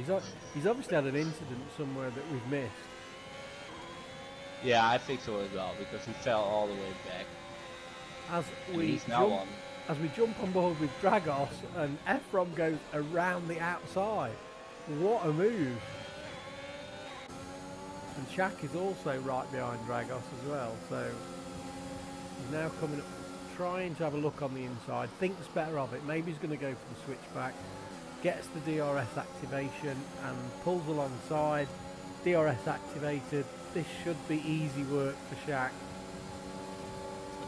S1: He's obviously had an incident somewhere that we've missed.
S2: Yeah, I think so as well, because he fell all the way back.
S1: As we jump on board with Dragos, and Efron goes around the outside. What a move. And Shaq is also right behind Dragos as well, so he's now coming up, trying to have a look on the inside, thinks better of it, maybe he's going to go for the switchback, gets the DRS activation and pulls alongside. DRS activated. This should be easy work for Shaq.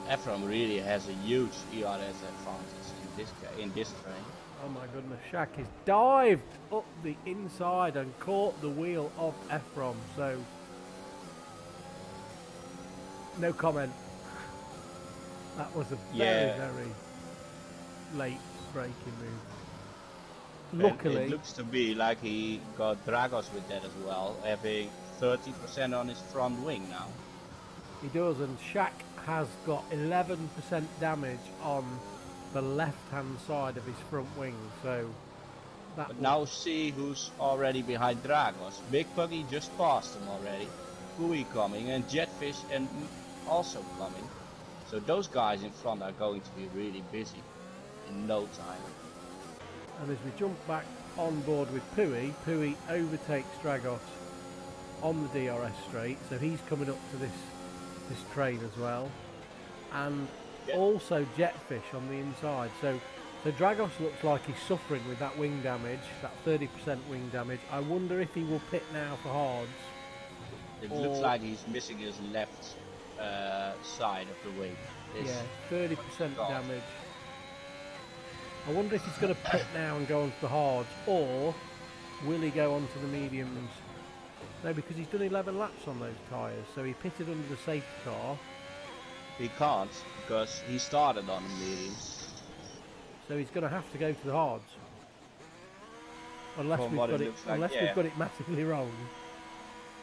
S2: Efron really has a huge ERS advantage in this train.
S1: Oh my goodness, Shaq has dived up the inside and caught the wheel of Efron, so no comment. That was a very late braking move. Luckily,
S2: and it looks to be like he got Dragos with that as well, having 30% on his front wing now.
S1: He does, and Shaq has got 11% damage on the left-hand side of his front wing. So that.
S2: But now see who's already behind Dragos. Big Puggy just passed him already. Pui coming and Jetfish and also coming. So those guys in front are going to be really busy in no time.
S1: And as we jump back on board with Pui overtakes Dragos on the DRS straight, so he's coming up to this train as well, and also Jetfish on the inside. So Dragos looks like he's suffering with that wing damage, that 30% wing damage. I wonder if he will pit now for hards.
S2: It looks like he's missing his left side of the wing.
S1: Yeah, 30% damage. I wonder if he's going to pit now and go onto the hards, or will he go onto the mediums? No, because he's done 11 laps on those tyres, so he pitted under the safety car.
S2: He can't, because he started on the mediums.
S1: So he's going to have to go to the hards. Unless
S2: From
S1: we've
S2: what
S1: got
S2: it
S1: it,
S2: looks like,
S1: unless we've got it massively wrong.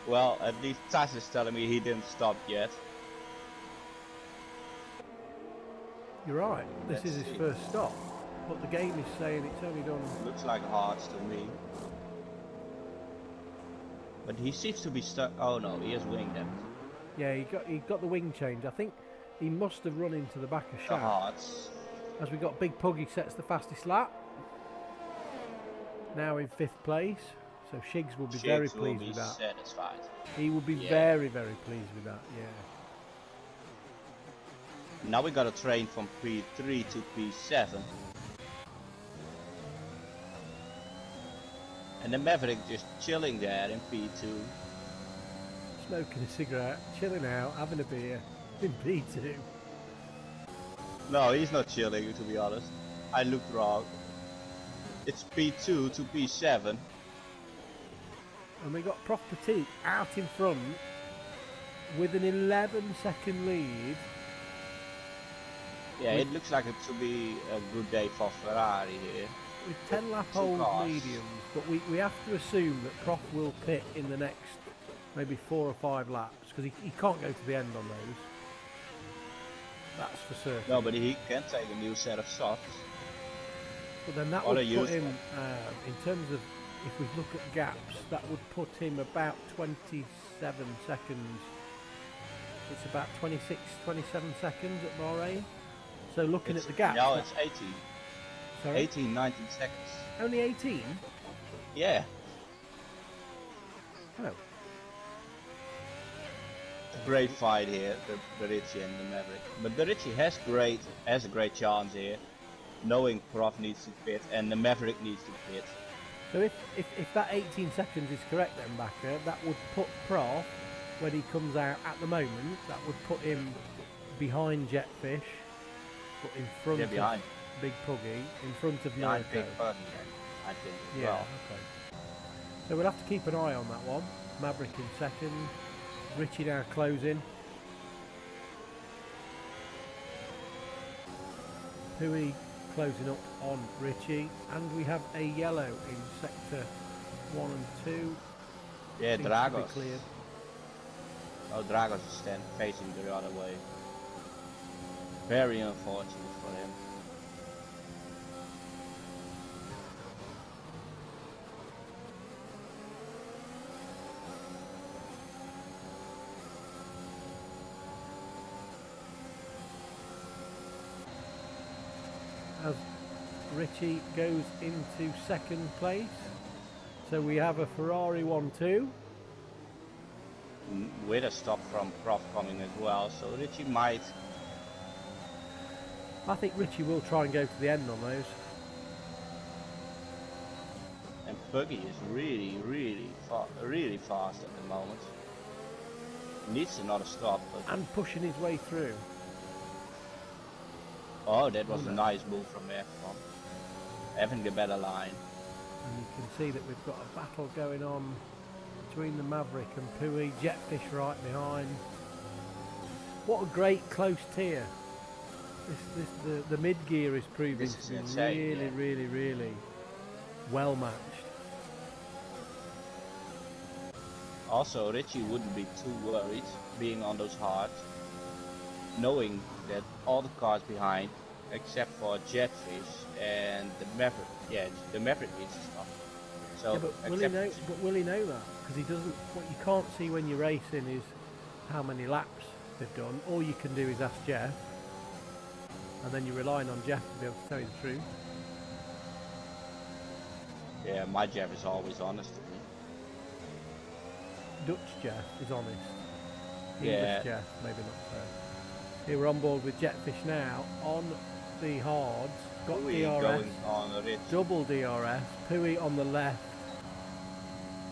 S2: Well, at least Taz is telling me he didn't stop yet.
S1: You're right, this
S2: Let's
S1: is his
S2: see.
S1: first stop. But the game is saying it's only done...
S2: Looks like hards to me. But he seems to be stuck. Oh no, he has wing damage.
S1: Yeah, he got the wing change. I think he must have run into the back of
S2: The
S1: shaft.
S2: hards.
S1: As we got Big Puggy sets the fastest lap. Now in 5th place. So Shigs will be very pleased with that.
S2: Satisfied.
S1: He will be very, very pleased with that, yeah.
S2: Now we got a train from P3 to P7. And the Maverick just chilling there in P2.
S1: Smoking a cigarette, chilling out, having a beer in P2.
S2: No, he's not chilling, to be honest. I looked wrong. It's P2 to P7.
S1: And we got Prof Petit out in front with an 11-second lead.
S2: Yeah, it looks like it should be a good day for Ferrari here.
S1: With 10 lap old mediums, but we have to assume that Prof will pit in the next maybe 4 or 5 laps, because he can't go to the end on those. That's for certain.
S2: No, but he can take a new set of softs.
S1: But then that would put him, in terms of, if we look at gaps, that would put him about 27 seconds. It's about 26, 27 seconds at Bahrain. So looking at the gap.
S2: No, it's 18.
S1: Sorry?
S2: 18, 19 seconds.
S1: Only 18?
S2: Yeah.
S1: Oh.
S2: Great fight here, the Ritchie and the Maverick. But the Ritchie has a great chance here, knowing Prof needs to pit and the Maverick needs to pit.
S1: So if that 18 seconds is correct then, Backer, that would put Prof, when he comes out at the moment, that would put him behind Jetfish, but in front of Big Puggy, in front of
S2: Behind
S1: Mirko.
S2: Big Puggy, I think.
S1: Yeah,
S2: Well,
S1: okay. So we'll have to keep an eye on that one. Maverick in second. Richie now closing. Pui closing up on Richie. And we have a yellow in sector 1 and 2.
S2: yeah,
S1: Seems to be
S2: Dragos.
S1: cleared.
S2: Oh, Dragos is facing the other way. Very unfortunate for him.
S1: As Richie goes into second place. So we have a Ferrari 1-2.
S2: With a stop from Prof coming as well, so Richie might.
S1: I think Richie will try and go to the end on those.
S2: And Puggy is really fast at the moment. Needs another stop, but
S1: And pushing his way through.
S2: oh, that was a nice move from F1. Having the better line.
S1: And you can see that we've got a battle going on between the Maverick and Pui. Jetfish right behind. What a great close tier. The mid gear is proving
S2: This is
S1: to be
S2: insane,
S1: really well matched.
S2: Also, Richie wouldn't be too worried being on those hards, knowing that all the cars behind, except for Jetfish and the Maverick, the Maverick needs to stop. So,
S1: Yeah, but will he know that? Because he doesn't. What you can't see when you're racing is how many laps they've done. All you can do is ask Jeff. and then you're relying on Jeff to be able to tell you the truth.
S2: Yeah, my Jeff is always honest with me.
S1: Dutch Jeff is honest.
S2: Yeah.
S1: English Jeff, maybe not so. Here we're on board with Jetfish now on the hards. Got
S2: Pui
S1: DRS,
S2: going on a ridge.
S1: double DRS. Pui on the left.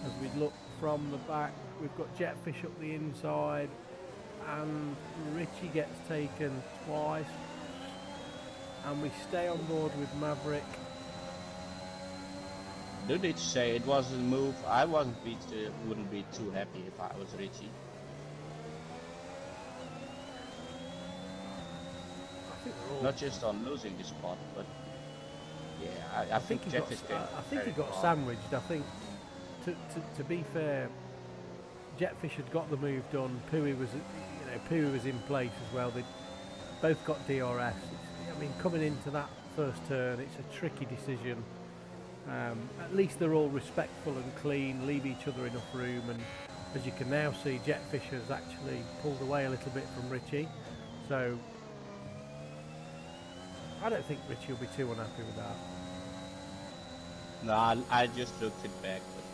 S1: As we look from the back, we've got Jetfish up the inside, and Richie gets taken twice. And we stay on board with Maverick.
S2: Do need to say it was a move. I wouldn't be too happy if I was Richie.
S1: I think we're all,
S2: Not just on losing the spot, but yeah, I think
S1: he
S2: Jeff
S1: got,
S2: is getting
S1: I think he
S2: very
S1: got
S2: far.
S1: sandwiched. I think, to be fair, Jetfish had got the move done. Pui was in place as well. They both got DRS. I mean, coming into that first turn, it's a tricky decision. At least they're all respectful and clean, leave each other enough room, and as you can now see, Jetfish has actually pulled away a little bit from Richie. So I don't think Richie will be too unhappy with that.
S2: No, I just looked it back, but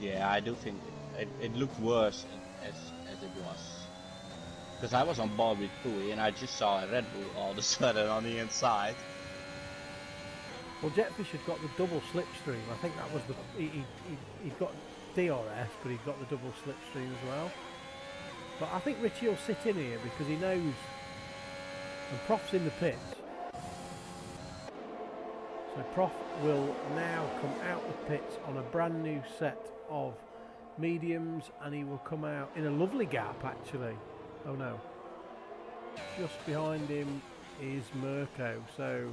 S2: yeah, I do think it looked worse as it was. Because I was on board with Pui and I just saw a Red Bull all of a sudden on the inside.
S1: Well, Jetfish had got the double slipstream. I think that was he'd got DRS, but he's got the double slipstream as well. But I think Richie will sit in here because he knows, and Prof's in the pits. So Prof will now come out the pits on a brand new set of mediums, and he will come out in a lovely gap actually. Oh no. Just behind him is Mirko, so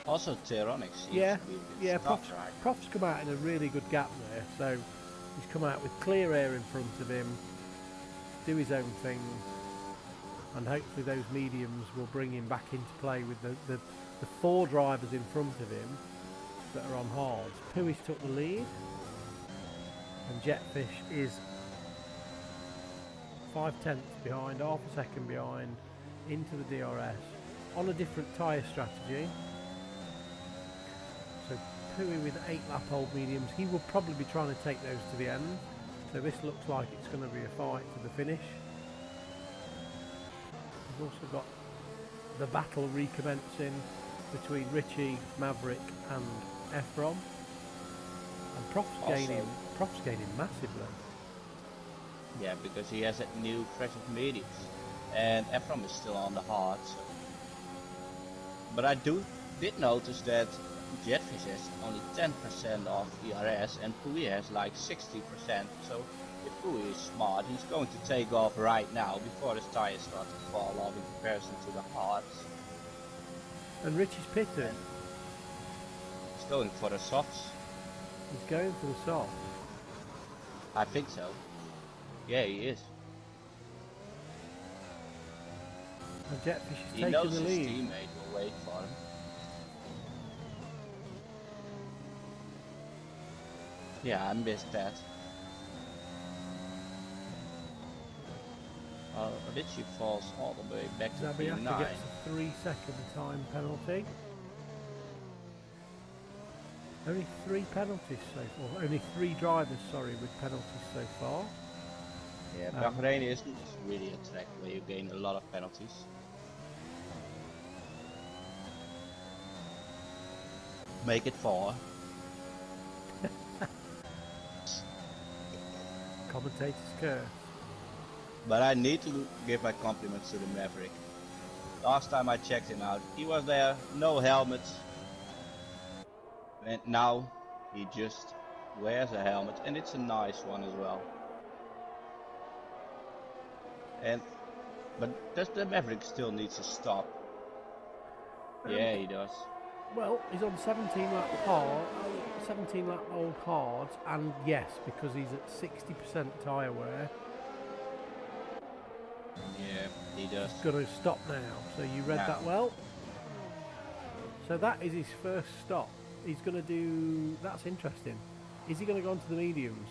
S2: Also Teronics seems
S1: yeah,
S2: to be a bit
S1: yeah,
S2: stuck
S1: Prof's,
S2: right now.
S1: Prof's come out in a really good gap there, so he's come out with clear air in front of him, do his own thing, and hopefully those mediums will bring him back into play with the four drivers in front of him that are on hards. Pui's took the lead, and Jetfish is 5/10 behind, half a second behind, into the DRS, on a different tyre strategy. So Pui with 8 lap old mediums, he will probably be trying to take those to the end. So this looks like it's going to be a fight to the finish. We've also got the battle recommencing between Richie, Maverick and Ephron. And Prof's gaining massively.
S2: Yeah, because he has that new fresh of mediums. And Ephraim is still on the hard. So. But I did notice that Jetfish has only 10% of ERS and Pui has like 60%. So if Pui is smart, he's going to take off right now before his tires start to fall off in comparison to the hards.
S1: And Richie's pitted.
S2: He's going for the softs.
S1: He's going for the soft.
S2: I think so. Yeah, he is.
S1: And Jetfish is
S2: He
S1: taking
S2: knows
S1: the
S2: his
S1: lead.
S2: teammate will wait for him. Yeah, I missed that. Richie falls all the way back to
S1: Zabiaka
S2: P9.
S1: gets a 3-second time penalty. Only 3 penalties so far. Only 3 drivers, sorry, with penalties so far.
S2: Yeah, Bahrain isn't really a track where you gain a lot of penalties. Make it 4.
S1: Commentator's curse.
S2: But I need to give my compliments to the Maverick. Last time I checked him out, he was there, no helmets. And now he just wears a helmet, and it's a nice one as well. But does the Maverick still needs to stop? Yeah, he does.
S1: Well, he's on 17 lap old hards, and yes, because he's at 60% tyre wear.
S2: Yeah, he does.
S1: He's got to stop now. So you read that well. So that is his first stop. He's going to do. That's interesting. Is he going to go onto the mediums?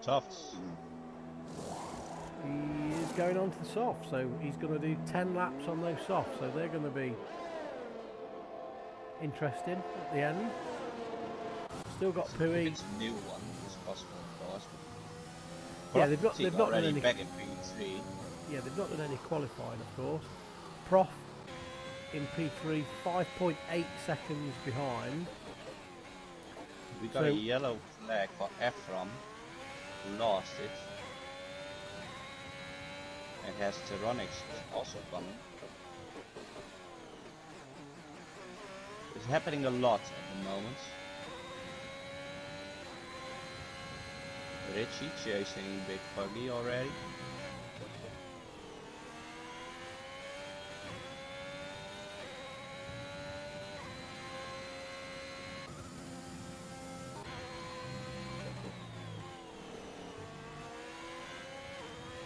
S2: softs.
S1: He is going on to the soft, so he's going to do 10 laps on those softs, so they're going to be interesting at the end. Still got Pui.
S2: It's a new one, it's possible, of course.
S1: Yeah, they've not done
S2: already
S1: any.
S2: back in P3.
S1: Yeah, they've not done any qualifying, of course. Prof in P3, 5.8 seconds behind.
S2: We got a yellow flag for Ephraim, who lost it. And has Tyronix also coming. It's happening a lot at the moment. Richie chasing Big Puggy already.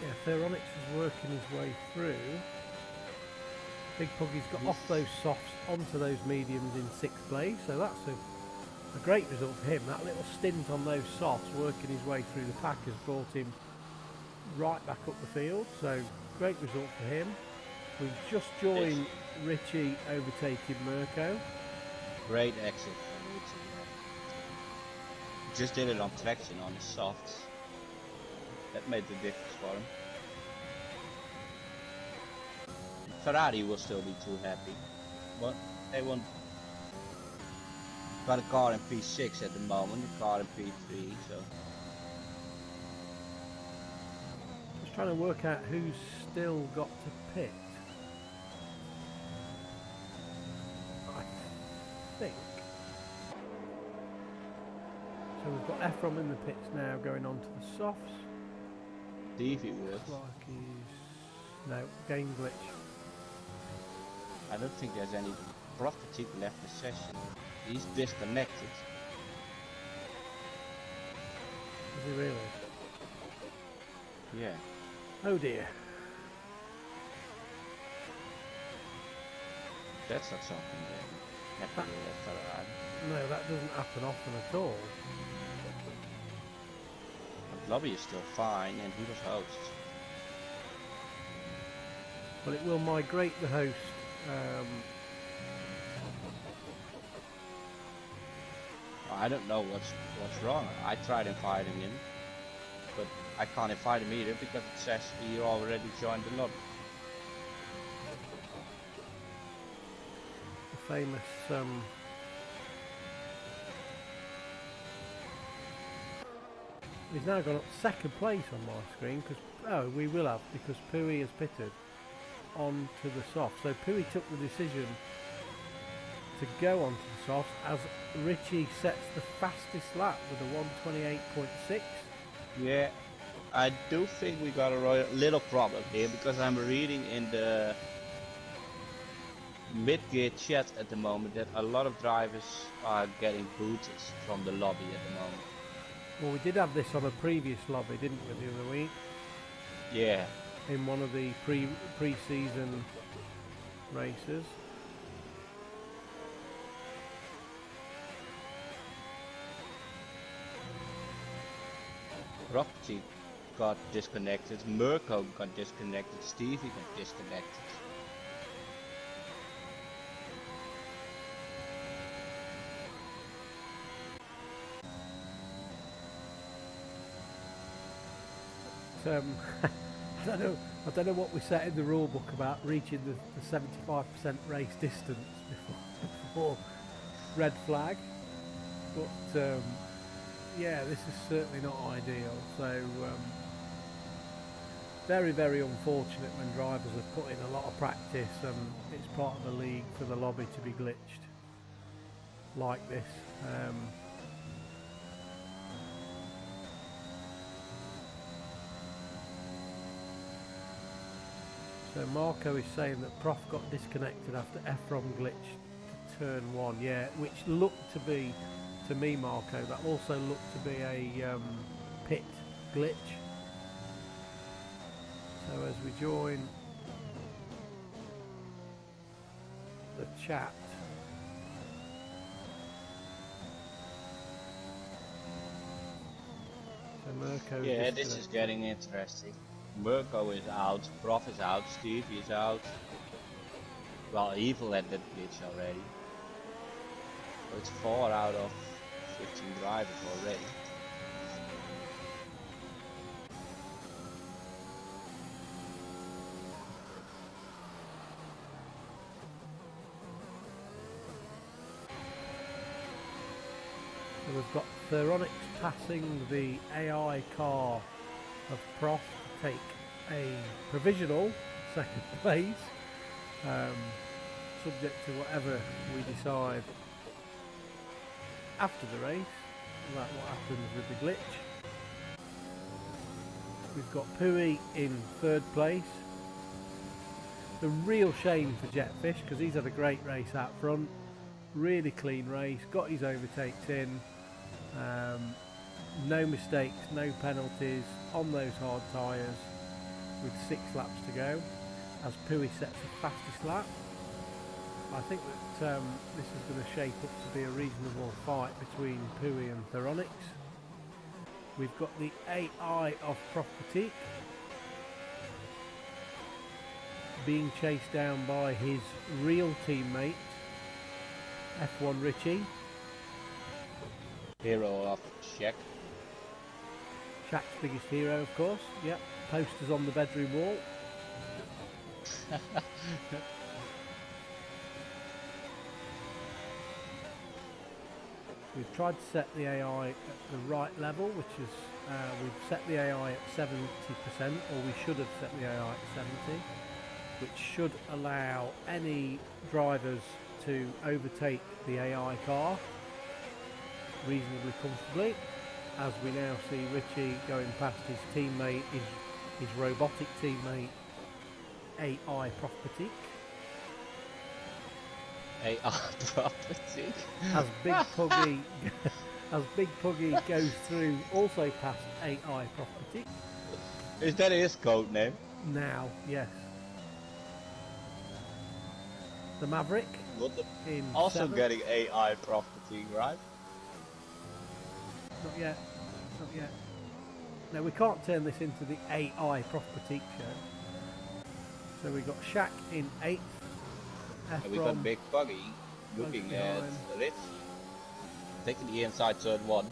S1: Yeah, Theronix is working his way through. Big Puggy's got off those softs onto those mediums in 6th place, so that's a great result for him. That little stint on those softs, working his way through the pack, has brought him right back up the field, so great result for him. We've just joined Richie overtaking Mirko.
S2: Great exit from Richie. Just did it on traction on the softs. That made the difference for him. Ferrari will still be too happy, but they won't. Got a car in P6 at the moment, a car in P3, so.
S1: Just trying to work out who's still got to pit. I think. So we've got Ephraim in the pits now, going on to the softs.
S2: Stevie would.
S1: Looks like he's... No, game glitch.
S2: I don't think there's any property left the session. He's disconnected.
S1: Is he really?
S2: Yeah.
S1: Oh dear.
S2: That's not something that happened with Ferrari.
S1: No, that doesn't happen often at all.
S2: But Lobby is still fine and he was host.
S1: Well, it will migrate the host.
S2: I don't know what's wrong. I tried inviting him, but I can't invite him either because it says he already joined the lobby.
S1: The famous he's now gone up 2nd place on my screen because we will have, because Pui has pitted onto the soft. So Pui took the decision to go onto the soft as Richie sets the fastest lap with a 1:28.6.
S2: Yeah, I do think we got a little problem here because I'm reading in the mid-gear chat at the moment that a lot of drivers are getting booted from the lobby at the moment.
S1: Well, we did have this on a previous lobby, didn't we, the other week?
S2: Yeah.
S1: In one of the pre-season races.
S2: Rocky got disconnected, Mirko got disconnected, Stevie got disconnected.
S1: I don't know what we set in the rule book about reaching the 75% race distance before red flag, but yeah, this is certainly not ideal. So very, very unfortunate when drivers have put in a lot of practice and it's part of the league for the lobby to be glitched like this. So Marco is saying that Prof got disconnected after Ephraim glitched to turn 1. Yeah, which looked to be, to me, Marco, that also looked to be a pit glitch. So as we join the chat, so Mirko
S2: Yeah, this is
S1: disconnected.
S2: getting interesting. Mirko is out, Prof is out, Stevie is out. Well, Evil had that glitch already. So it's 4 out of 15 drivers already.
S1: So we've got Theronix passing the AI car of Prof to take a provisional second place, subject to whatever we decide after the race about what happens with the glitch. We've got Pui in third place. The real shame for Jetfish, because he's had a great race out front, really clean race, got his overtakes in, no mistakes, no penalties on those hard tyres with 6 laps to go as Pui sets the fastest lap. I think that this is going to shape up to be a reasonable fight between Pui and Theronix. We've got the AI of Property being chased down by his real teammate F1 Richie.
S2: Hero of Shaq.
S1: Shaq's biggest hero, of course. Yep, posters on the bedroom wall. We've tried to set the AI at the right level, which is we've set the AI at 70%, or we should have set the AI at 70, which should allow any drivers to overtake the AI car reasonably comfortably, as we now see Richie going past his teammate, his robotic teammate, AI Property.
S2: AI Property.
S1: As Big Puggy as Big Puggy goes through, also past AI Property.
S2: Is that his code name?
S1: Now, yes. The Maverick in
S2: Also
S1: 7th.
S2: getting AI Property, right?
S1: Not yet. Not yet. No, we can't turn this into the AI Property show. So we got Shaq in 8th.
S2: And we got Big Puggy looking at Rich, taking the inside turn 1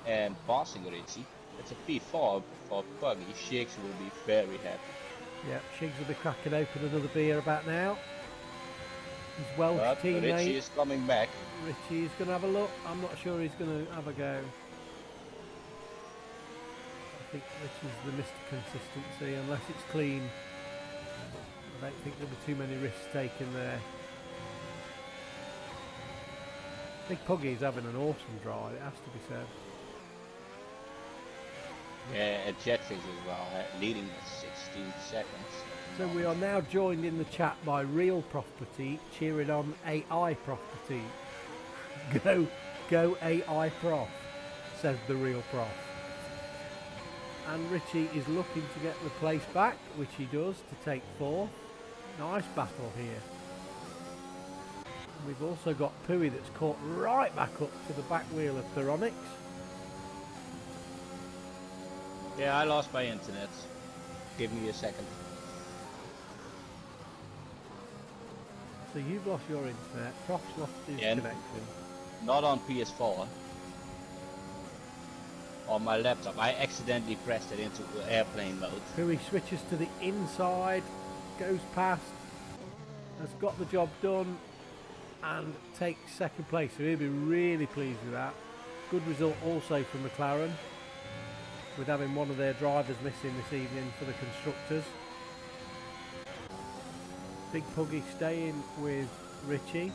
S2: and passing Richie. It's a P4 for Puggy. Shakes will be very happy.
S1: Yeah, Shigs will be cracking open another beer about now. His Welsh teammate
S2: Richie is coming back.
S1: Richie is going to have a look. I'm not sure he's going to have a go. I think Richie's the Mr. Consistency, unless it's clean. I don't think there'll be too many risks taken there. Big Puggy's having an awesome drive, it has to be said.
S2: Yeah, at Jetfish as well, leading with 16 seconds.
S1: So we are now joined in the chat by Real Property cheering on AI Property. Go AI Prof, says the Real Prof. And Richie is looking to get the place back, which he does, to take 4th. Nice battle here. We've also got Pui that's caught right back up to the back wheel of Theronix.
S2: Yeah, I lost my internet. Give me a second.
S1: So you've lost your internet, Prof's lost his connection.
S2: Not on PS4. On my laptop. I accidentally pressed it into airplane mode.
S1: Pui switches to the inside, goes past, has got the job done and takes 2nd place. So he'll be really pleased with that. Good result also for McLaren, with having one of their drivers missing this evening for the constructors. Big Puggy staying with Richie.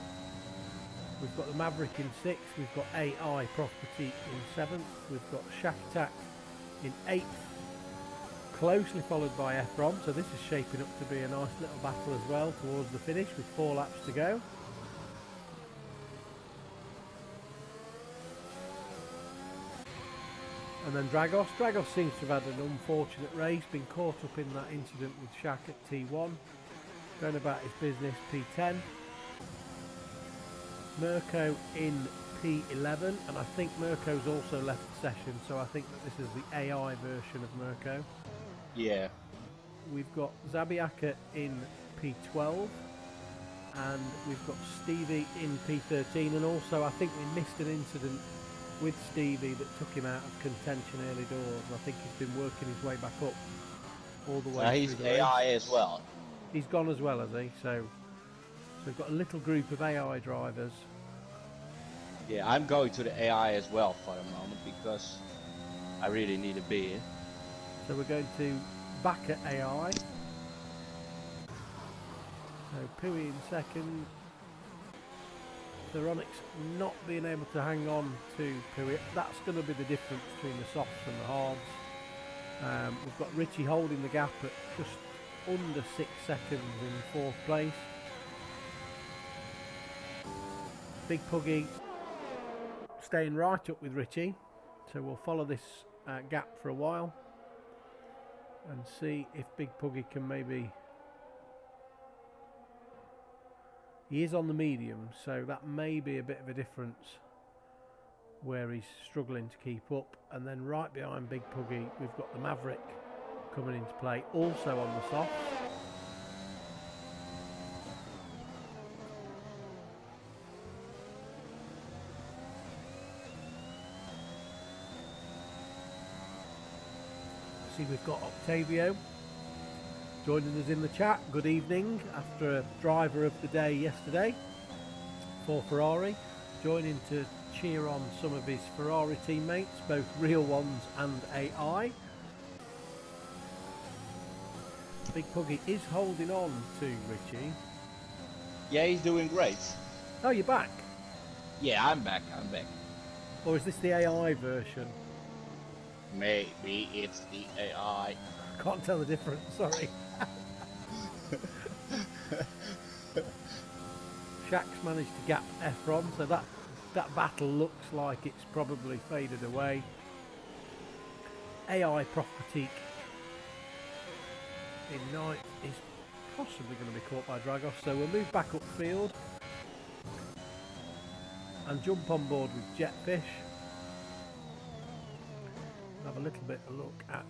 S1: We've got the Maverick in 6th, we've got AI Property in 7th, we've got Shack Attack in 8th, closely followed by Efron, so this is shaping up to be a nice little battle as well towards the finish with 4 laps to go. And then Dragos. Dragos seems to have had an unfortunate race, been caught up in that incident with Shaq at T1, going about his business P10. Mirko in P11, and I think Mirko's also left the session, so I think that this is the AI version of Mirko.
S2: Yeah.
S1: We've got Zabiaka in P12, and we've got Stevie in P13, and also I think we missed an incident with Stevie that took him out of contention early doors. I think he's been working his way back up all the way
S2: He's
S1: through the
S2: AI
S1: race.
S2: as well.
S1: He's gone as well, has he? So we've got a little group of AI drivers.
S2: Yeah, I'm going to the AI as well for a moment because I really need a beer.
S1: So we're going to back at AI. So Pui in second. Theronix not being able to hang on to Pui. That's going to be the difference between the softs and the hards. We've got Richie holding the gap at just under 6 seconds in 4th place. Big Puggy staying right up with Richie. So we'll follow this gap for a while and see if Big Puggy can maybe... He is on the medium, so that may be a bit of a difference where he's struggling to keep up. And then right behind Big Puggy, we've got the Maverick coming into play, also on the softs. See, we've got Octavio joining us in the chat. Good evening, after a driver of the day yesterday for Ferrari, joining to cheer on some of his Ferrari teammates, both real ones and AI. Big Puggy is holding on to Richie.
S2: Yeah, he's doing great.
S1: Oh, you're back?
S2: Yeah, I'm back.
S1: Or is this the AI version?
S2: Maybe it's the AI.
S1: Can't tell the difference, sorry. Shaq's managed to gap Efron, so that battle looks like it's probably faded away. AI Prophetique in ninth is possibly going to be caught by Dragos, so we'll move back upfield and jump on board with Jetfish. Have a little bit of look at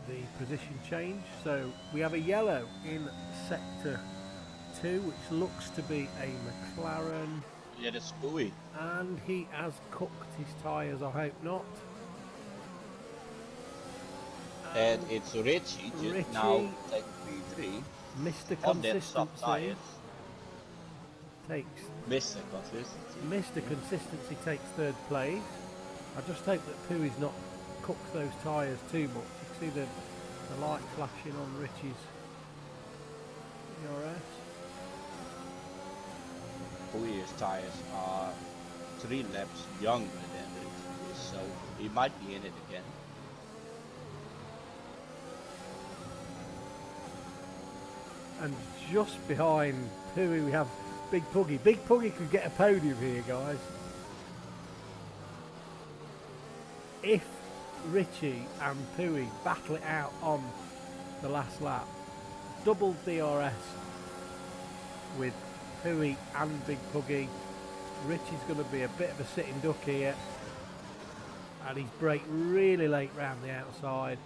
S1: the position change. So we have a yellow in sector 2, which looks to be a McLaren.
S2: Yeah, that's Pui.
S1: And he has cooked his tyres, I hope not.
S2: And it's Richie just now taking P3
S1: Mr.
S2: on that soft
S1: Consistency
S2: tires.
S1: takes
S2: Mr. Consistency.
S1: Mr. Consistency takes 3rd place. I just hope that Pui's not cooked those tyres too much. You can see the light flashing on Richie's ERS.
S2: Pui's tires are 3 laps younger than Richie is, so he might be in it again.
S1: And just behind Pui we have Big Puggy. Big Puggy could get a podium here, guys. If Richie and Pui battle it out on the last lap, double DRS with Pui and Big Puggy. Richie's going to be a bit of a sitting duck here, and he's braked really late round the outside.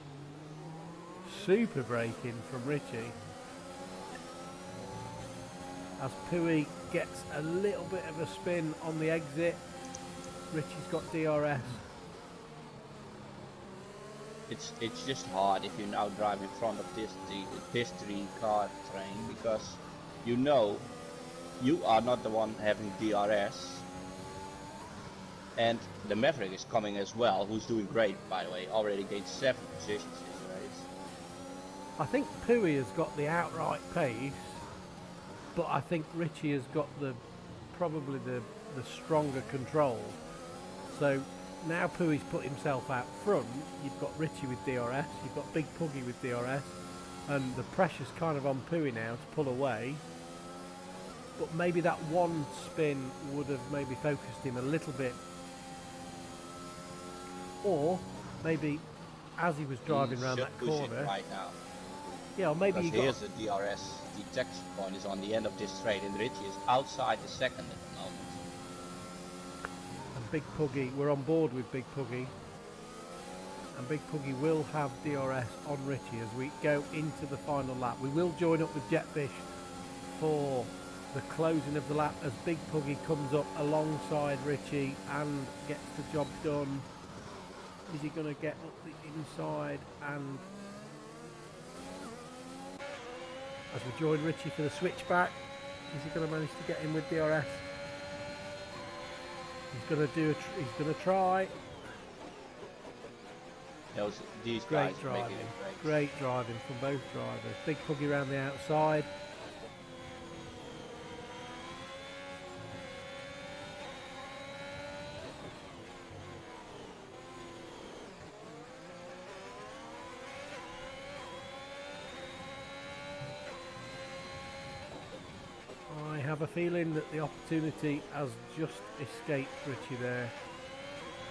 S1: Super braking from Richie as Pui gets a little bit of a spin on the exit. Richie's got DRS.
S2: It's just hard if you now drive in front of this 3 car train, because you know you are not the one having DRS, and the Maverick is coming as well, who's doing great, by the way. Already gained 7 positions this race.
S1: I think Pui has got the outright pace, but I think Richie has got probably the stronger control. So now Pui's put himself out front. You've got Richie with DRS, you've got Big Puggy with DRS, and the pressure's kind of on Pui now to pull away. But maybe that one spin would have maybe focused him a little bit. Or maybe as he was driving around that corner.
S2: Right now.
S1: Yeah, or maybe
S2: because here's the DRS detection point is on the end of this straight, and Richie is outside the second at the moment.
S1: Big Puggy, we're on board with Big Puggy, and Big Puggy will have DRS on Richie as we go into the final lap. We will join up with Jetfish for the closing of the lap as Big Puggy comes up alongside Richie and gets the job done. Is he going to get up the inside? And as we join Richie for the switchback, is he going to manage to get in with DRS? He's going to do. He's going to try.
S2: These
S1: Great
S2: guys are
S1: driving.
S2: making it great.
S1: Great driving from both drivers. Big Puggy around the outside. I have a feeling that the opportunity has just escaped Richie there,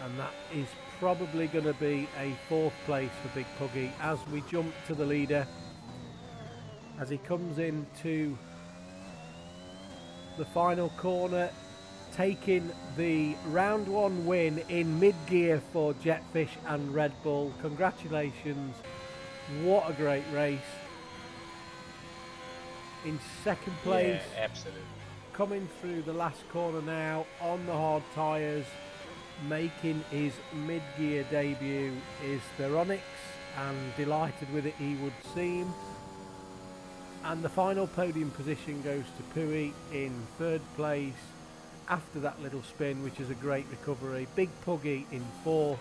S1: and that is probably going to be a 4th place for Big Puggy as we jump to the leader as he comes into the final corner, taking the round 1 win in mid-gear for Jetfish and Red Bull. Congratulations, what a great race. In 2nd place,
S2: Yeah, absolutely.
S1: coming through the last corner now on the hard tyres, making his mid-gear debut is Theronix, and delighted with it he would seem. And the final podium position goes to Pui in 3rd place after that little spin, which is a great recovery. Big Puggy in 4th,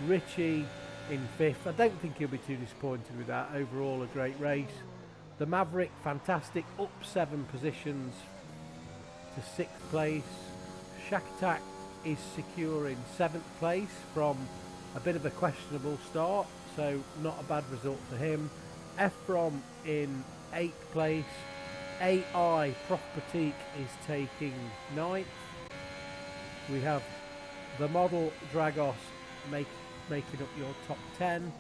S1: Richie in 5th. I don't think he'll be too disappointed with that. Overall, a great race. The Maverick, fantastic, up 7 positions to 6th place. Shakatak is secure in 7th place from a bit of a questionable start, so not a bad result for him. Ephrom in 8th place. AI Prof Boutique is taking 9th. We have the model Dragos making up your top 10.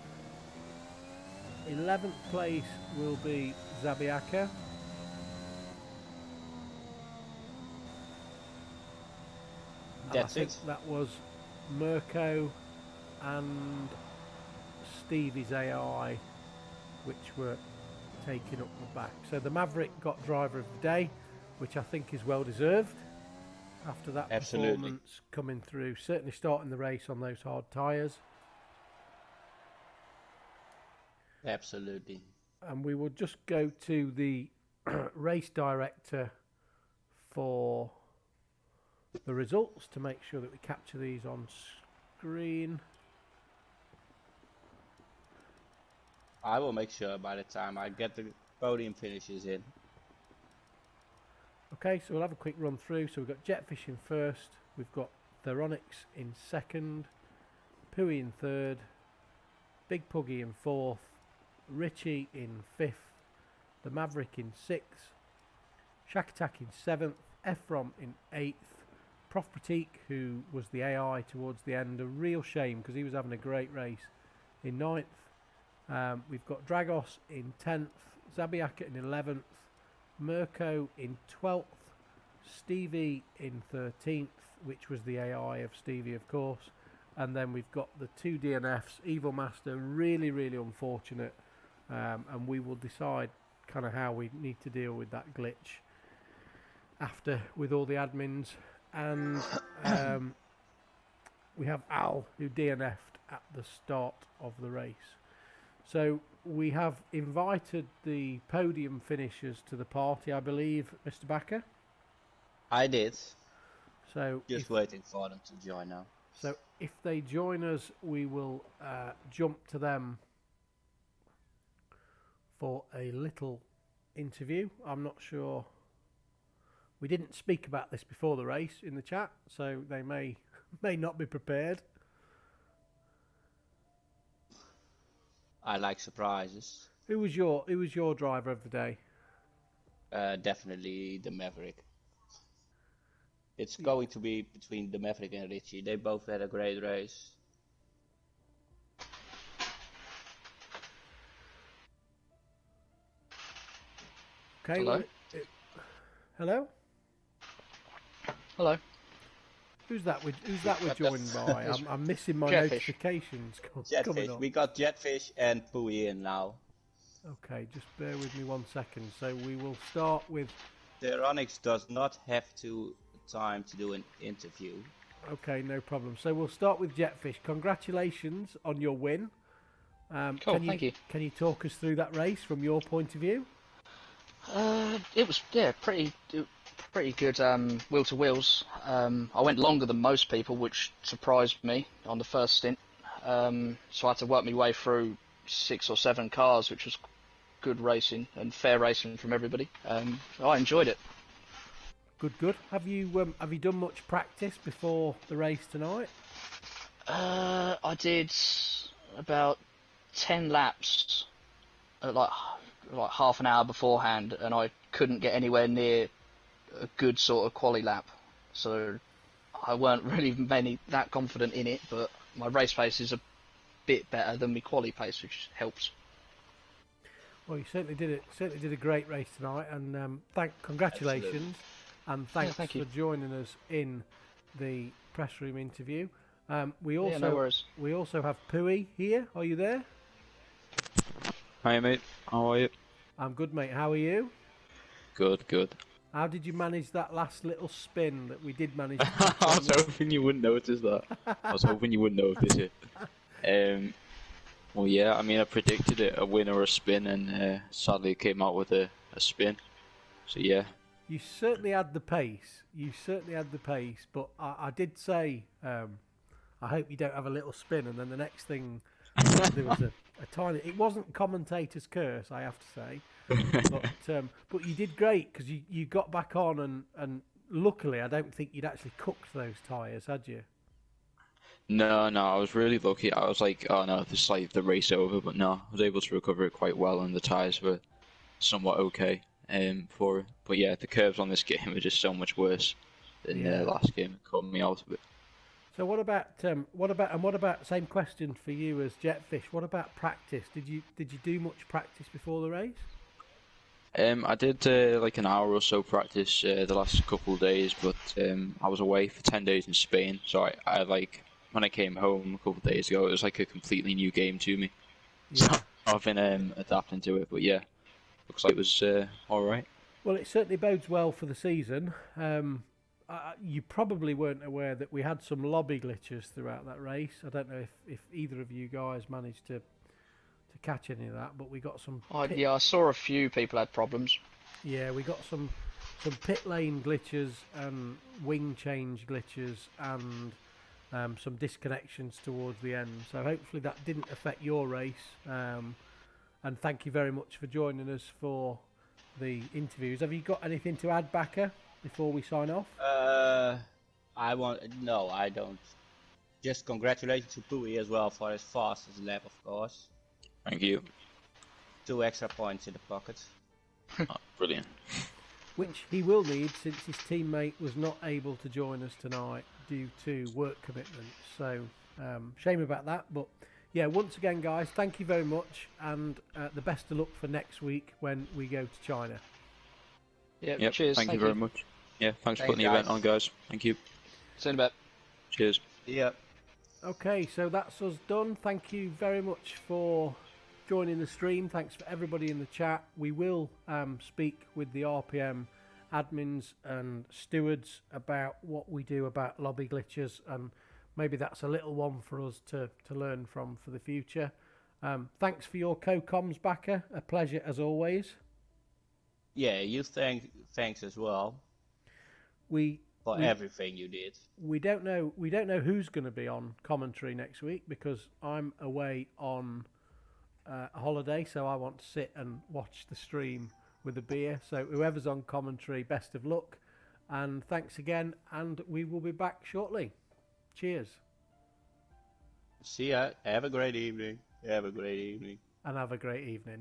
S1: 11th place will be Zabiaka.
S2: That's it.
S1: That was Mirko and Stevie's AI, which were taking up the back. So the Maverick got driver of the day, which I think is well deserved after that performance coming through. Certainly starting the race on those hard tyres.
S2: Absolutely.
S1: And we will just go to the race director for the results to make sure that we capture these on screen.
S2: I will make sure by the time I get the podium finishes in.
S1: Okay, so we'll have a quick run through. So we've got Jetfish in 1st, we've got Theronix in 2nd, Pui in 3rd, Big Puggy in 4th, Richie in 5th, the Maverick in 6th, Shakatak in 7th, Ephrom in 8th, Prof Pratik, who was the AI towards the end, a real shame because he was having a great race, in 9th. We've got Dragos in 10th, Zabiaka in 11th, Mirko in 12th, Stevie in 13th, which was the AI of Stevie, of course. And then we've got the 2 DNFs, Evil Master, really, really unfortunate. And we will decide kind of how we need to deal with that glitch after with all the admins. And we have Al, who DNF'd at the start of the race. So we have invited the podium finishers to the party, I believe, Mr. Backer.
S2: I did.
S1: So
S2: just waiting for them to join now.
S1: So if they join us, we will jump to them for a little interview. I'm not sure. We didn't speak about this before the race in the chat, so they may not be prepared.
S2: I like surprises.
S1: Who was your driver of the day?
S2: Definitely the Maverick. It's going to be between the Maverick and Richie. They both had a great race.
S1: Okay.
S3: Hello?
S1: Hello?
S3: Hello.
S1: Who's that? Who's that we're
S2: got
S1: joined by? I'm missing my
S3: Jetfish.
S1: notifications coming
S2: Jetfish.
S1: up.
S2: We got Jetfish and Pui in now.
S1: Okay, just bear with me 1 second. So we will start with.
S2: The Onyx does not have time to do an interview.
S1: Okay, no problem. So we'll start with Jetfish. Congratulations on your win.
S3: Cool, thank you.
S1: Can you talk us through that race from your point of view?
S3: It was pretty good wheel to wheels. I went longer than most people, which surprised me on the first stint. So I had to work my way through 6 or 7 cars, which was good racing and fair racing from everybody. I enjoyed it.
S1: Good. Have you done much practice before the race tonight?
S3: I did about 10 laps, like half an hour beforehand, and I couldn't get anywhere near a good sort of quali lap. So I weren't really that confident in it, but my race pace is a bit better than my quali pace, which helps.
S1: Well, you certainly did it. Certainly did a great race tonight, and congratulations,
S2: Absolutely.
S1: and thanks
S3: thank
S1: for
S3: you.
S1: joining us in the press room interview. We
S3: No worries.
S1: also have Pui here. Are you there?
S4: Hi mate, how are you?
S1: I'm good, mate. How are you?
S4: Good.
S1: How did you manage that last little spin that we did manage to
S4: I was hoping you wouldn't notice that. I was hoping you wouldn't notice it. Well yeah, I mean I predicted it, a win or a spin, and sadly it came out with a spin. So yeah.
S1: You certainly had the pace. But I did say, I hope you don't have a little spin. And then the next thing, there was a tiny. It wasn't commentator's curse, I have to say. But you did great because you got back on, and luckily I don't think you'd actually cooked those tyres, had you?
S4: No, I was really lucky. I was like, oh no, this is like the race over, but no, I was able to recover it quite well, and the tyres were somewhat okay for it. But yeah, the curves on this game are just so much worse than the last game. It caught me out of it.
S1: So what about same question for you as Jetfish? What about practice? Did you do much practice before the race?
S4: I did like an hour or so practice the last couple of days, but I was away for 10 days in Spain, so I like when I came home a couple of days ago, it was like a completely new game to me.
S1: Yeah.
S4: So I've been adapting to it, but yeah, looks like it was all right.
S1: Well, it certainly bodes well for the season. You probably weren't aware that we had some lobby glitches throughout that race. I don't know if either of you guys managed to catch any of that, but we got some.
S3: Yeah, I saw a few people had problems.
S1: Yeah, we got some pit lane glitches and wing change glitches and some disconnections towards the end. So hopefully that didn't affect your race. And thank you very much for joining us for the interviews. Have you got anything to add, Backer, before we sign off?
S2: No, I don't. Just congratulations to Pui as well for his fastest lap, of course.
S4: Thank you.
S2: 2 extra points in the pocket.
S4: Oh, brilliant.
S1: Which he will need since his teammate was not able to join us tonight due to work commitments. So shame about that, but yeah, once again guys, thank you very much, and the best of luck for next week when we go to China.
S3: Yep. Cheers.
S4: Thank you very much. Yeah, thanks for putting the event on, guys. Thank you.
S3: See you in a bit.
S4: Cheers.
S2: Yep.
S1: Okay, so that's us done. Thank you very much for joining the stream. Thanks for everybody in the chat. We will speak with the RPM admins and stewards about what we do about lobby glitches, and maybe that's a little one for us to learn from for the future. Thanks for your co-coms, Backer. A pleasure as always.
S2: Yeah, you thanks as well for everything you did.
S1: We don't know who's going to be on commentary next week because I'm away on a holiday, so I want to sit and watch the stream with a beer. So whoever's on commentary, best of luck, and thanks again, and we will be back shortly. Cheers.
S2: See ya. Have a great evening.
S1: And have a great evening.